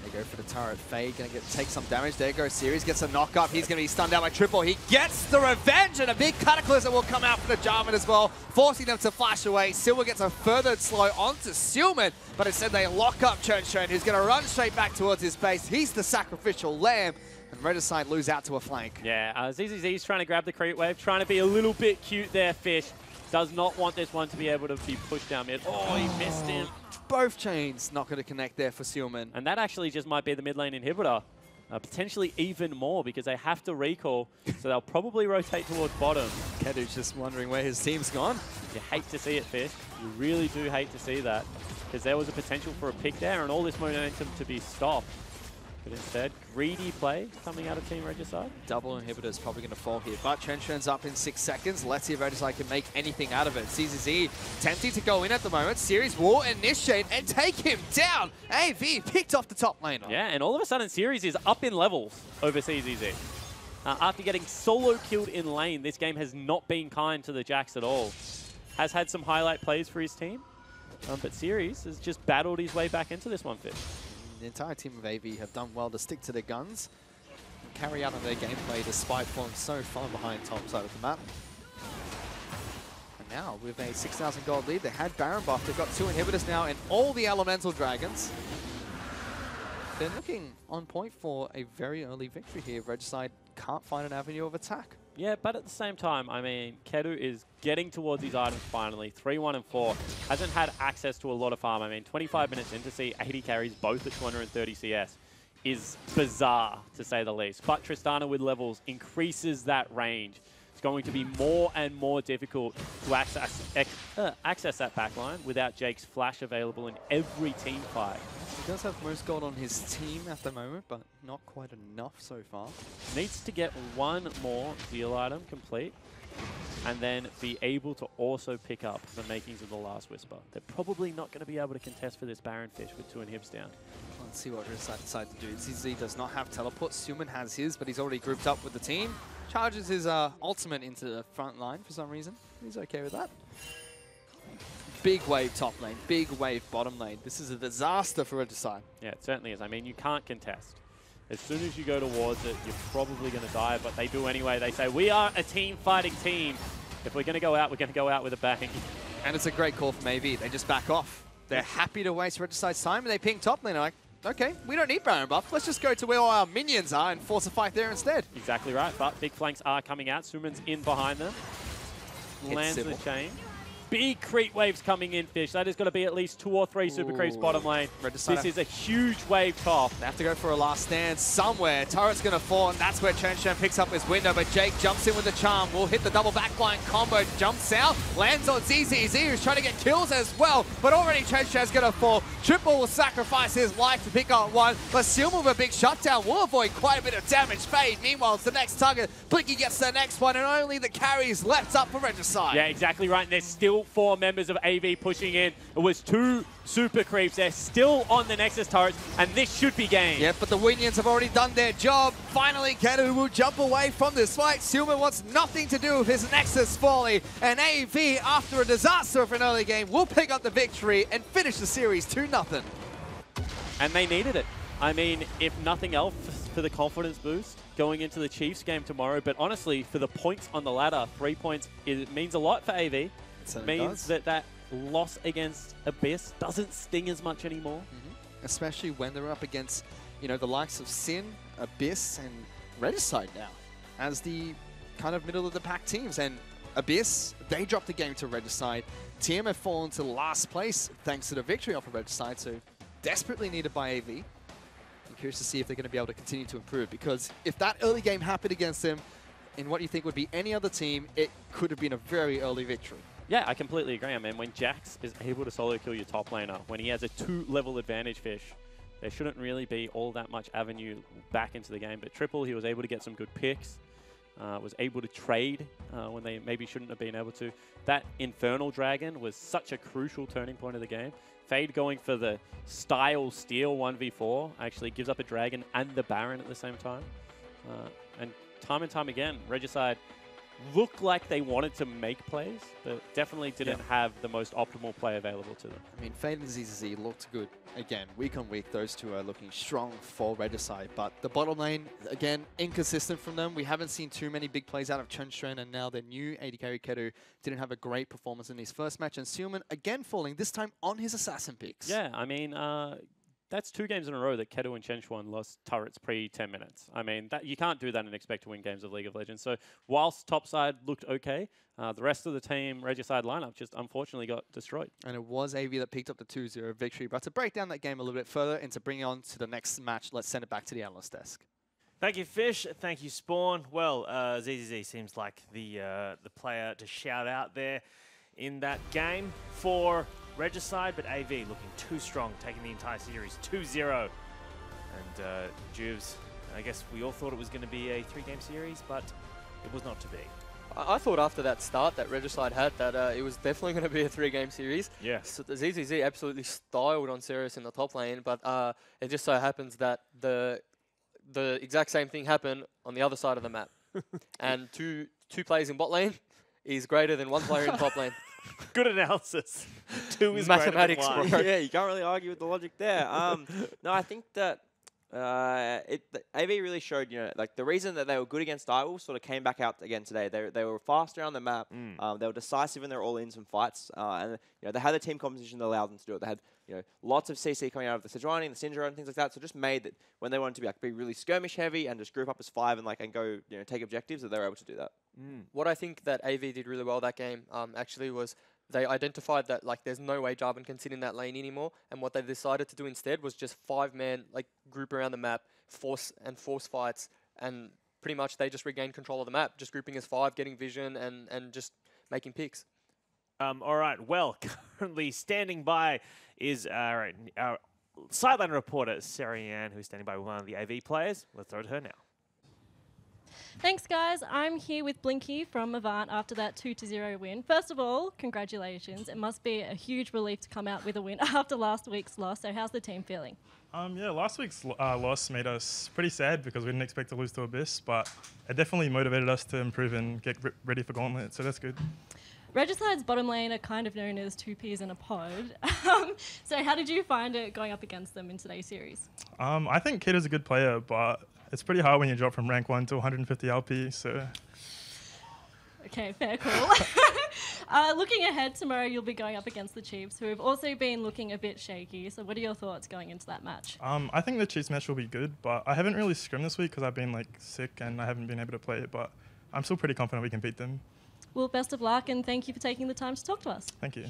They go for the turret. Fade going to take some damage. There goes Series. Gets a knock up. He's going to be stunned out by Triple. He gets the revenge, and a big Cataclysm will come out from the Jarvan as well, forcing them to flash away. Silver gets a further slow onto Suman, but instead they lock up Chern, who's going to run straight back towards his base. He's the sacrificial lamb, and Regicide lose out to a flank. Yeah, ZZZ's trying to grab the creep wave, trying to be a little bit cute there, Fish. Does not want this one to be able to be pushed down mid. Oh, he missed him. Both chains not going to connect there for Suman. And that actually just might be the mid lane inhibitor. Potentially even more, because they have to recall, so they'll probably rotate towards bottom. Kedu's just wondering where his team's gone. You hate to see it, Fish. You really do hate to see that, because there was a potential for a pick there and all this momentum to be stopped. But instead, greedy play coming out of Team Regicide. Double inhibitor is probably going to fall here, but Chern's up in 6 seconds. Let's see if Regicide can make anything out of it. ZZZ tempting to go in at the moment. Series will initiate and take him down. AV picked off the top laner. Yeah, and all of a sudden, Series is up in levels over CZZ. After getting solo killed in lane, this game has not been kind to the Jacks at all. Has had some highlight plays for his team, but Series has just battled his way back into this one, Fish. The entire team of AV have done well to stick to their guns and carry out on their gameplay despite falling so far behind top side of the map. And now with a 6,000 gold lead, they had Baron buff. They've got 2 inhibitors now and all the elemental dragons. They're looking on point for a very early victory here. Regicide can't find an avenue of attack. Yeah, but at the same time, I mean, Kedu is getting towards these items finally. 3-1 and 4. Hasn't had access to a lot of farm. I mean, 25 minutes in to see 80 carries, both at 230 CS, is bizarre, to say the least. But Tristana with levels increases that range. It's going to be more and more difficult to access that backline without Jake's flash available in every team fight. He does have most gold on his team at the moment, but not quite enough so far. Needs to get one more deal item complete and then be able to also pick up the makings of the Last Whisper. They're probably not going to be able to contest for this Baron Fish with 2 inhibs down. Let's see what Regicide decide to do. ZZ does not have teleport. Suman has his, but he's already grouped up with the team. Charges his ultimate into the front line for some reason. He's okay with that. Big wave top lane, big wave bottom lane. This is a disaster for Regicide. Yeah, it certainly is. I mean, you can't contest. As soon as you go towards it, you're probably going to die, but they do anyway. They say, we are a team fighting team. If we're going to go out, we're going to go out with a bang. And it's a great call from AV. They just back off. They're happy to waste Regicide's time, and they ping top lane. They're like, okay, we don't need Baron buff. Let's just go to where all our minions are and force a fight there instead. Exactly right, but big flanks are coming out. Suman's in behind them. Lands the chain. Big creep waves coming in, Fish. That is going to be at least 2 or 3 super creeps bottom lane. This is a huge wave top. They have to go for a last stand somewhere. Turret's going to fall, and that's where Chern picks up his window, but Jake jumps in with the charm. Will hit the double backline combo, jumps out, lands on ZZZ, who's trying to get kills as well, but already Chern's going to fall. Triple will sacrifice his life to pick up one, but Silver with a big shutdown will avoid quite a bit of damage. Fade, meanwhile, it's the next target. Blinky gets the next one, and only the carries left up for Regicide. Yeah, exactly right, and they're still still 4 members of AV pushing in. It was 2 super creeps. They're still on the Nexus turrets, and this should be game. Yeah, but the Winions have already done their job. Finally, Kedu will jump away from this fight. Silman wants nothing to do with his Nexus folly, and AV, after a disaster of an early game, will pick up the victory and finish the series 2-0. And they needed it. I mean, if nothing else, for the confidence boost going into the Chiefs game tomorrow. But honestly, for the points on the ladder, 3 points, it means a lot for AV. It means that loss against Abyss doesn't sting as much anymore. Especially when they're up against, you know, the likes of Sin, Abyss, and Regicide now as the kind of middle of the pack teams. And Abyss, they dropped the game to Regicide. TM have fallen to last place thanks to the victory off of Regicide, so desperately needed by AV. I'm curious to see if they're going to be able to continue to improve, because if that early game happened against them in what you think would be any other team, it could have been a very early victory. Yeah, I completely agree. I mean, when Jax is able to solo kill your top laner, when he has a 2-level advantage fish, there shouldn't really be all that much avenue back into the game. But Triple, he was able to get some good picks, was able to trade when they maybe shouldn't have been able to. That Infernal Dragon was such a crucial turning point of the game. Fade going for the style steal 1v4 actually gives up a dragon and the Baron at the same time. And time again, Regicide looked like they wanted to make plays, but definitely didn't have the most optimal play available to them. I mean, Fade and ZZZ looked good. Again, week on week, those two are looking strong for Regicide, but the bottom lane, again, inconsistent from them. We haven't seen too many big plays out of Chunstren, and now their new AD carry Kedu didn't have a great performance in his first match, and Silman again falling, this time on his assassin picks. Yeah, I mean, that's 2 games in a row that Kedu and Chenchuan lost turrets pre-10 minutes. I mean, you can't do that and expect to win games of League of Legends. So whilst topside looked okay, the rest of the team, Regicide lineup, just unfortunately got destroyed. And it was AV that picked up the 2-0 victory. But to break down that game a little bit further and to bring it on to the next match, let's send it back to the analyst desk. Thank you, Fish. Thank you, Spawn. Well, ZZZ seems like the player to shout out there in that game for Regicide, but AV looking too strong, taking the entire series 2-0. And Juves, I guess we all thought it was going to be a 3-game series, but it was not to be. I thought after that start that Regicide had that it was definitely going to be a 3-game series. Yes. So the ZZZ absolutely styled on Sirius in the top lane, but it just so happens that the exact same thing happened on the other side of the map. And two players in bot lane is greater than 1 player in top lane. Good analysis. 2 is mathematics. Greater than 1. Yeah, you can't really argue with the logic there. No, I think that AV really showed, like the reason that they were good against Idle sort of came back out again today. They were fast around the map. They were decisive in their all-ins and fights. And they had a team composition that allowed them to do it. They had lots of CC coming out of the Sejuani and the Syndra and things like that. So just made that when they wanted to be really skirmish heavy and just group up as 5 and go take objectives, that they were able to do that. What I think that AV did really well that game actually was they identified that there's no way Jarvan can sit in that lane anymore, and what they decided to do instead was just 5-man group around the map, force fights, and pretty much they just regained control of the map, just grouping as 5, getting vision, and just making picks. All right, well, currently standing by is our sideline reporter, Sarianne, who's standing by with one of the AV players. Let's throw it to her now. Thanks, guys. I'm here with Blinky from Avant after that 2-0 win. First of all, congratulations. It must be a huge relief to come out with a win after last week's loss. So how's the team feeling? Yeah, last week's loss made us pretty sad because we didn't expect to lose to Abyss, but it definitely motivated us to improve and get ready for Gauntlet, so that's good. Regicide's bottom lane are kind of known as 2 peas in a pod. So how did you find it going up against them in today's series? I think Kid is a good player, but it's pretty hard when you drop from rank 1 to 150 LP, so... Okay, fair call. Looking ahead, tomorrow you'll be going up against the Chiefs, who have also been looking a bit shaky. So what are your thoughts going into that match? I think the Chiefs match will be good, but I haven't really scrimmed this week because I've been sick and I haven't been able to play it, but I'm still pretty confident we can beat them. Well, best of luck, and thank you for taking the time to talk to us. Thank you.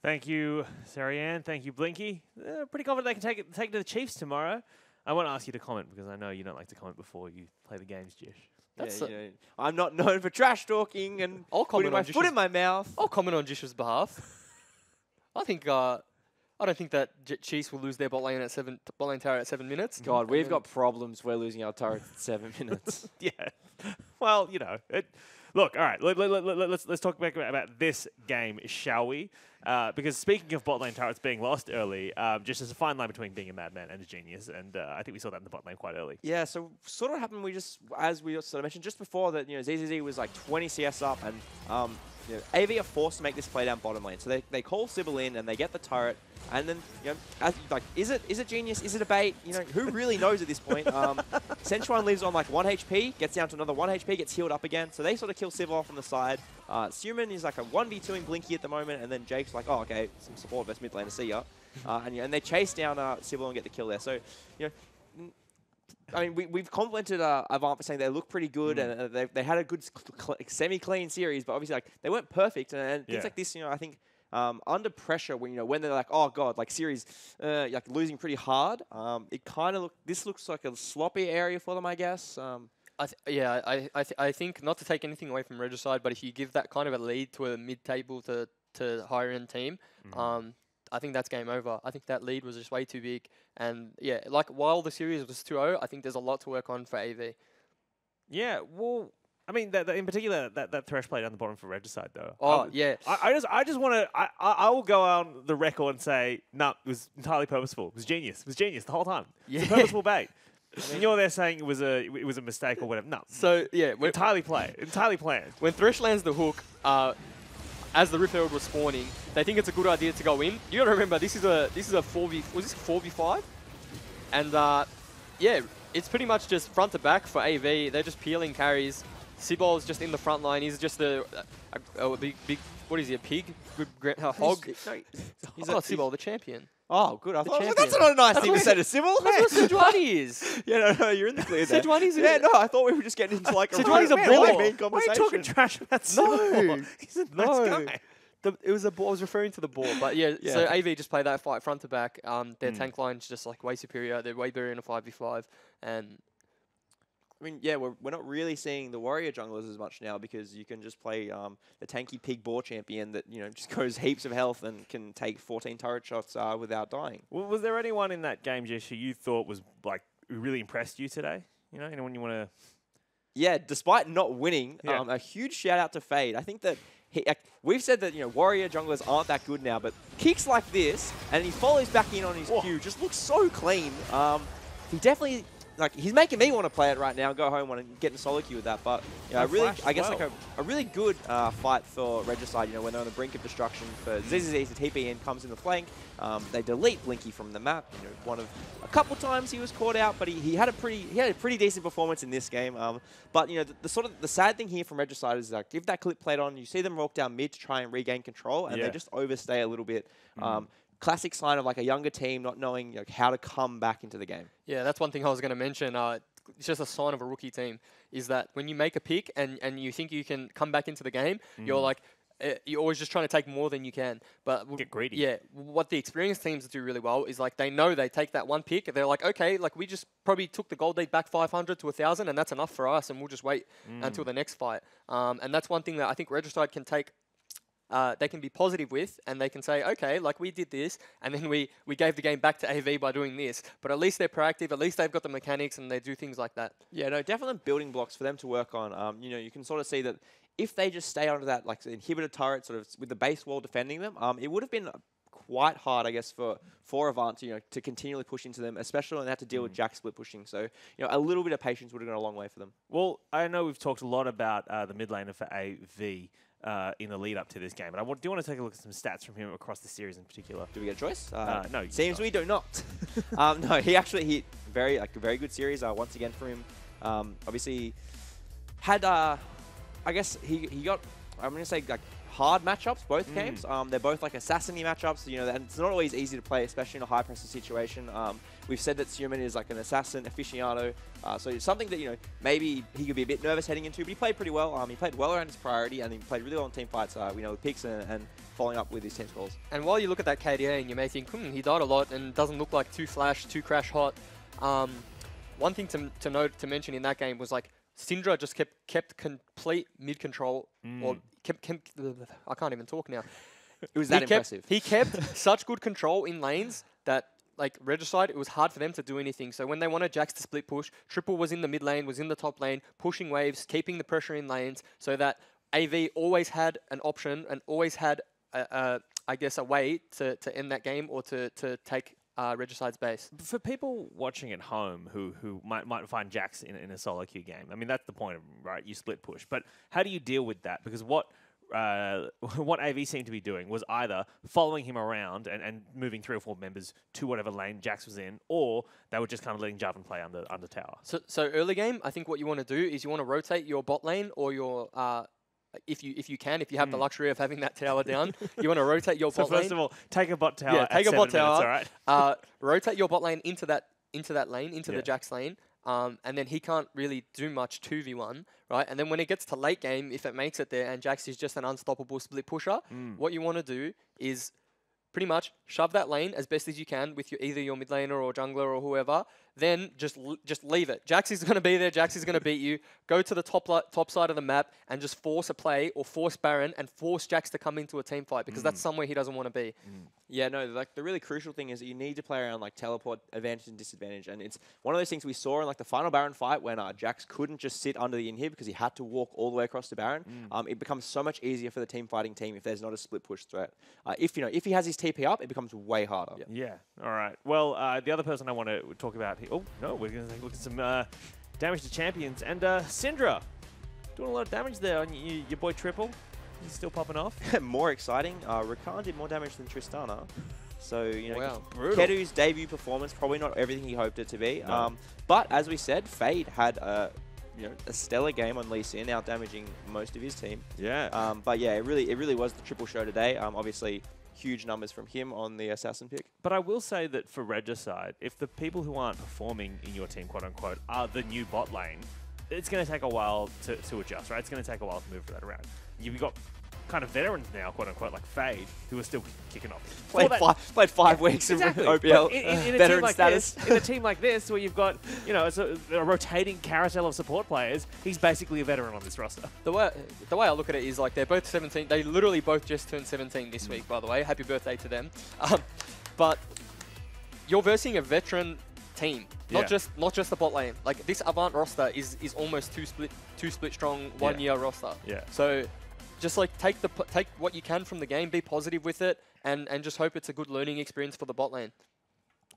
Thank you, Sarianne. Thank you, Blinky. Pretty confident they can take it to the Chiefs tomorrow. I want to ask you to comment because I know you don't like to comment before you play the games, Jish. I'm not known for trash talking and putting my foot in my mouth. I'll comment on Jish's behalf. I don't think that Chiefs will lose their bot lane tower at 7 minutes. God, we've got problems. We're losing our turret at 7 minutes. Yeah. Well, you know, look, all right, let's talk about this game, shall we? Because speaking of bot lane turrets being lost early, just as a fine line between being a madman and a genius, and I think we saw that in the bot lane quite early. Yeah, so sort of happened, as we sort of mentioned just before, that, ZZZ was like 20 CS up, and AV are forced to make this play down bottom lane. So they call Sybil in, and they get the turret, and then, is it genius? Is it a bait? Who really knows at this point? Senchuan lives on like 1 HP, gets down to another 1 HP, gets healed up again. So they sort of kill Sybil off on the side. Suman is like a 1v2ing Blinky at the moment, and then Jake's like, oh, okay, some support best mid laner, see ya. And they chase down Sybil and get the kill there. So, I mean, we've complimented Avant for saying they look pretty good, and they had a good semi-clean series, but obviously they weren't perfect. And things like this, I think under pressure when they're like, oh god, like series like losing pretty hard, it kind of this looks like a sloppy area for them, I guess. I think, not to take anything away from Regicide, but if you give that kind of a lead to a mid-table to higher-end team, I think that's game over. I think that lead was just way too big. And yeah, like while the series was 2-0, I think there's a lot to work on for AV. Yeah, well, I mean, in particular, that Thresh play down the bottom for Regicide, though. Oh, yeah. I just want to, I will go on the record and say, no, it was entirely purposeful. It was genius. It was genius the whole time. Yeah. It's a purposeful bait. And you're there saying it was a mistake or whatever. No. So, yeah. Entirely planned. When Thresh lands the hook, as the Rift Herald was spawning, they think it's a good idea to go in. You gotta remember, this is a 4v5? And yeah, it's pretty much just front to back for AV. They're just peeling carries. Sybil's just in the front line. He's just a big, what is he, a pig? A hog? He's not Sybil, the champion. Oh, good. I thought that's not a nice thing to say to Sybil. That's what Sejuani is. Yeah, no, you're in the clear there. Sejuani's I thought we were just getting into like Sejuani's a baller. Why are you talking trash about Sybil? He's a nice guy. It was I was referring to the ball, but yeah, so AV just play that fight front to back. Their tank line's just like way superior. They're way better in a 5v5, and I mean, yeah, we're not really seeing the warrior junglers as much now because you can just play the tanky pig boar champion that just goes heaps of health and can take 14 turret shots without dying. Well, was there anyone in that game, Jess, who you thought was like who really impressed you today? Anyone you want to? Yeah, despite not winning, a huge shout out to Fade. I think that we've said that warrior junglers aren't that good now, but kicks like this and he follows back in on his Q just looks so clean. He definitely. He's making me want to play it right now, go home and get in solo queue with that. But I guess a really good fight for Regicide. When they're on the brink of destruction, for ZZZ to TP in, comes in the flank. They delete Blinky from the map. A couple times he was caught out, but he had a pretty decent performance in this game. But the sad thing here from Regicide is if that clip played on, you see them walk down mid to try and regain control, and they just overstay a little bit. Classic sign of like a younger team not knowing how to come back into the game. Yeah, that's one thing I was going to mention. It's just a sign of a rookie team is that when you make a pick and you think you can come back into the game, you're like, you're always just trying to take more than you can. But get greedy. Yeah, what the experienced teams do really well is like they know they take that one pick. They're like, okay, like we just probably took the gold lead back 500 to 1,000, and that's enough for us, and we'll just wait until the next fight. And that's one thing that I think Regicide can take. They can be positive with, and they can say, okay, like we did this, and then we gave the game back to AV by doing this. But at least they're proactive, at least they've got the mechanics, and they do things like that. Yeah, no, definitely building blocks for them to work on. You can sort of see that if they just stay under that like inhibitor turret, sort of with the base wall defending them, it would have been quite hard, I guess, for Avant to continually push into them, especially when they had to deal with Jack split pushing. So a little bit of patience would have gone a long way for them. Well, I know we've talked a lot about the mid laner for AV. In the lead up to this game, and I do want to take a look at some stats from him across the series in particular. Do we get a choice? No. Seems we do not. No, he very good series once again for him. Obviously had I guess he got I'm gonna say like hard matchups both games. They're both like assassin-y matchups. And it's not always easy to play, especially in a high pressure situation. We've said that Suman is like an assassin aficionado, so it's something that maybe he could be a bit nervous heading into, but he played pretty well. He played well around his priority, and he played really well in team fights. With picks and following up with his team scores. And while you look at that KDA, and you may think, he died a lot and doesn't look like too flash, too crash hot. One thing to mention in that game was like Syndra just kept complete mid control, or kept I can't even talk now. It was that impressive. He kept such good control in lanes that like Regicide, it was hard for them to do anything. So when they wanted Jax to split push, Triple was in the mid lane, was in the top lane, pushing waves, keeping the pressure in lanes, so that AV always had an option and always had, I guess, a way to end that game or to take Regicide's base. For people watching at home who might find Jax in a solo queue game, I mean, that's the point of right? You split push. But how do you deal with that? Because what AV seemed to be doing was either following him around and moving 3 or 4 members to whatever lane Jax was in, or they were just kind of letting Jarvan play under tower. So early game, I think what you want to do is you want to rotate your bot lane or your if you have the luxury of having that tower down, you want to rotate your bot lane. So first of all, take a bot tower. Yeah, take a bot tower. Minutes, all right? Rotate your bot lane into that lane, into the Jax lane. And then he can't really do much 2v1, right? And then when it gets to late game, if it makes it there and Jax is just an unstoppable split pusher, what you want to do is pretty much shove that lane as best as you can with either your mid laner or jungler or whoever. Then just leave it. Jax is going to be there. Jax is going to beat you. Go to the top side of the map and just force a play or force Baron and force Jax to come into a team fight because that's somewhere he doesn't want to be. Yeah, no, like the really crucial thing is that you need to play around like teleport advantage and disadvantage. And it's one of those things we saw in like the final Baron fight when Jax couldn't just sit under the inhib because he had to walk all the way across the Baron. It becomes so much easier for the team fighting team if there's not a split push threat. If he has his TP up, it becomes way harder. Yeah. All right. Well, the other person I want to talk about here. Oh no, we're going to look at some damage to champions and Syndra doing a lot of damage there on your boy Triple. He's still popping off. More exciting. Rakan did more damage than Tristana. So, you know, wow. Kedu's debut performance, probably not everything he hoped it to be. No. But as we said, Fade had a stellar game on Lee Sin, out damaging most of his team. Yeah. But yeah, it really was the triple show today. Obviously, huge numbers from him on the assassin pick. But I will say that for Regicide, if the people who aren't performing in your team, quote unquote, are the new bot lane, it's going to take a while to adjust, right? It's going to take a while to move that around. You've got kind of veterans now, quote unquote, like Fade, who are still kicking off. Played 5 weeks exactly. of OPL in veteran status. In a team like this, where you've got, you know, it's a rotating carousel of support players, he's basically a veteran on this roster. The way I look at it is like they're both 17. They literally both just turned 17 this week, by the way. Happy birthday to them. But you're versing a veteran team, not just the bot lane. Like this Avant roster is almost two split strong 1 year roster. Yeah. So just like take what you can from the game, be positive with it, and just hope it's a good learning experience for the bot lane.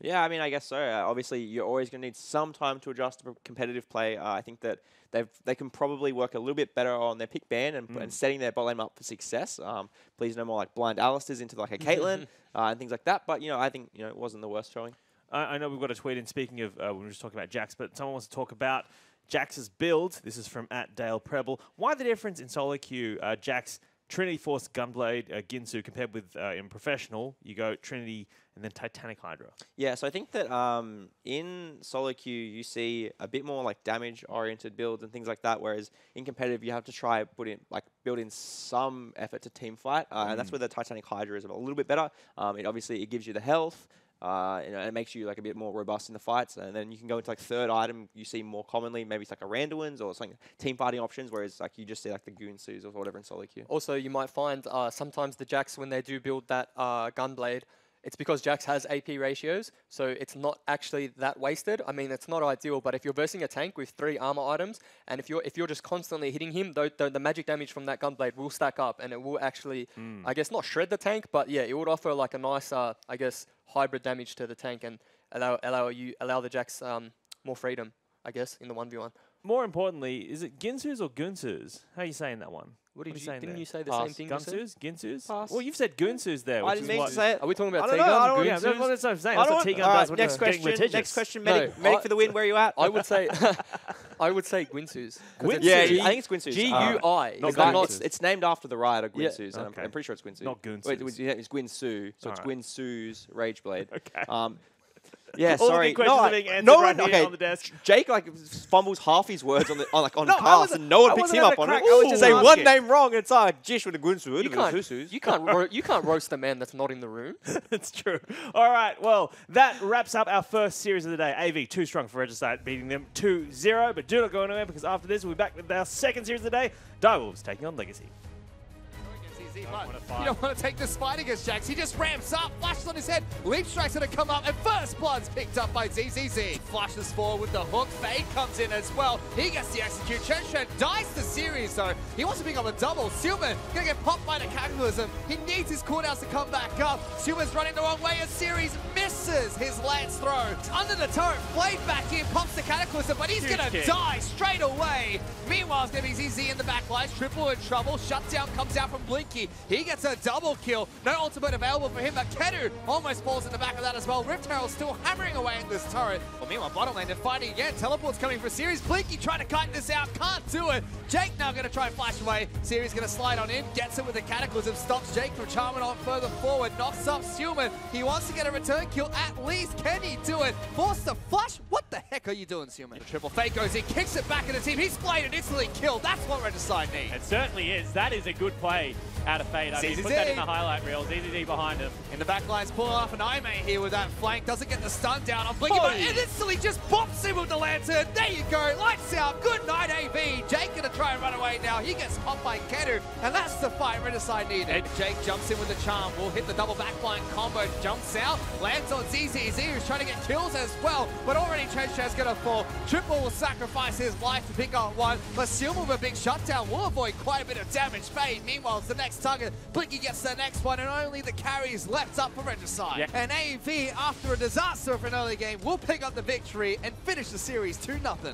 Yeah, I mean, I guess so. Obviously, you're always going to need some time to adjust to competitive play. I think that they can probably work a little bit better on their pick ban and setting their bot lane up for success. Please no more like blind Alistairs into like a Caitlyn and things like that. But I think it wasn't the worst showing. I know we've got a tweet in. Speaking of, we were just talking about Jax, but someone wants to talk about Jax's build. This is from @DalePrebble. Why the difference in solo queue? Jax, Trinity Force, Gunblade, Ginsu, compared with in professional, you go Trinity and then Titanic Hydra. Yeah, so I think that in solo queue you see a bit more like damage-oriented builds and things like that, whereas in competitive you have to try build in some effort to team fight, and that's where the Titanic Hydra is a little bit better. It gives you the health. It makes you like a bit more robust in the fights, and then you can go into like third item you see more commonly, maybe it's like a Randuin's or something, team fighting options, whereas like you just see like the Goonsus or whatever in solo queue. Also, you might find sometimes the Jax, when they do build that Gunblade, it's because Jax has AP ratios, so it's not actually that wasted. I mean, it's not ideal, but if you're versing a tank with 3 armor items, and if you're just constantly hitting him, the magic damage from that Gunblade will stack up, and it will actually, I guess, not shred the tank, but yeah, it would offer like a nice, I guess, hybrid damage to the tank and allow the Jax more freedom, I guess, in the 1v1. More importantly, is it Ginsus or Gunsus? How are you saying that one? What did you saying didn't there? you say the Pass. same thing? Gunsus? Ginsus? Pass. Well, you've said Gunsus there. I didn't mean to say it. Are we talking about I don't know, I don't T-Gun? Yeah, that's what I'm saying. That's what T-Gun does when next it's getting question. litigious. Next question. No, Medic for the win. Where are you at? I would say Gwinsus. Yeah, I think it's Gwinsus. G-U-I. Not It's named after the rider, Gwinsus. Yeah. And I'm pretty sure it's Gwinsus. Not Gunsus. Wait, it's Gwinsu. So it's Alright. Gwinsu's Rageblade. Okay. Yeah, All sorry. the big questions are being answered no right one, here okay, on the desk. Jake fumbles half his words on No, cast, and no one I picks wasn't him up having on a it. crack. I was just Say asking. one name wrong, and it's Jish with a Gwinsu. You can't roast a man that's not in the room. It's true. All right, well, that wraps up our first series of the day. AV, too strong for Regicide, beating them 2-0. But do not go anywhere, because after this, we'll be back with our second series of the day. Direwolves taking on Legacy. Against these but you don't want to take the fight against Jax. He just ramps up, flashes on his head, leap strike's going to come up, and first blood's picked up by ZZZ. Flashes forward with the hook, Fade comes in as well. He gets the execute. Chen dies the series though. He wants to pick up a double. Silman going to get popped by the Cataclysm. He needs his cooldowns to come back up. Silman's running the wrong way. A series misses his lance throw. Under the turret, Blade back in, pops the Cataclysm, but he's going to die straight away. Meanwhile, it's going to be ZZ in the back lines. Triple in trouble. Shutdown comes out from Blinky. He gets a double kill. No ultimate available for him, but Kedu almost falls in the back of that as well. Rift Herald still hammering away in this turret. Well, meanwhile, bottom lane, they're fighting again. Teleport's coming for Series. Blinky trying to kite this out. Can't do it. Jake now going to try and flash away. Series going to slide on in. Gets it with the Cataclysm. Stops Jake from charming on further forward. Knocks up Silman. He wants to get a return kill at least. Can he do it? Forced to flush? What the heck are you doing, Silman? The triple fake goes in. Kicks it back in the team. He's played and instantly killed. That's what Regicide needs. It certainly is. That is a good play out of Fade. I mean, put that in the highlight reel. ZZZ behind him. In the back line's pulling off an Ime here with that flank. Doesn't get the stun down on Blinky, but it instantly just bops him with the lantern. There you go. Lights out. Good night, AV. Jake gonna try and run away now. He gets popped by Kedu, and that's the fight Regicide needed. Jake jumps in with the charm. Will hit the double backline combo. Jumps out. Lands on ZZZ, who's trying to get kills as well, but already Chen's gonna fall. Triple will sacrifice his life to pick up one, but Silver with a big shutdown will avoid quite a bit of damage. Fade, meanwhile, it's the next target. Blinky gets the next one, and only the carries left up for Regicide. Yeah. And AV, after a disaster of an early game, will pick up the victory and finish the series 2-0.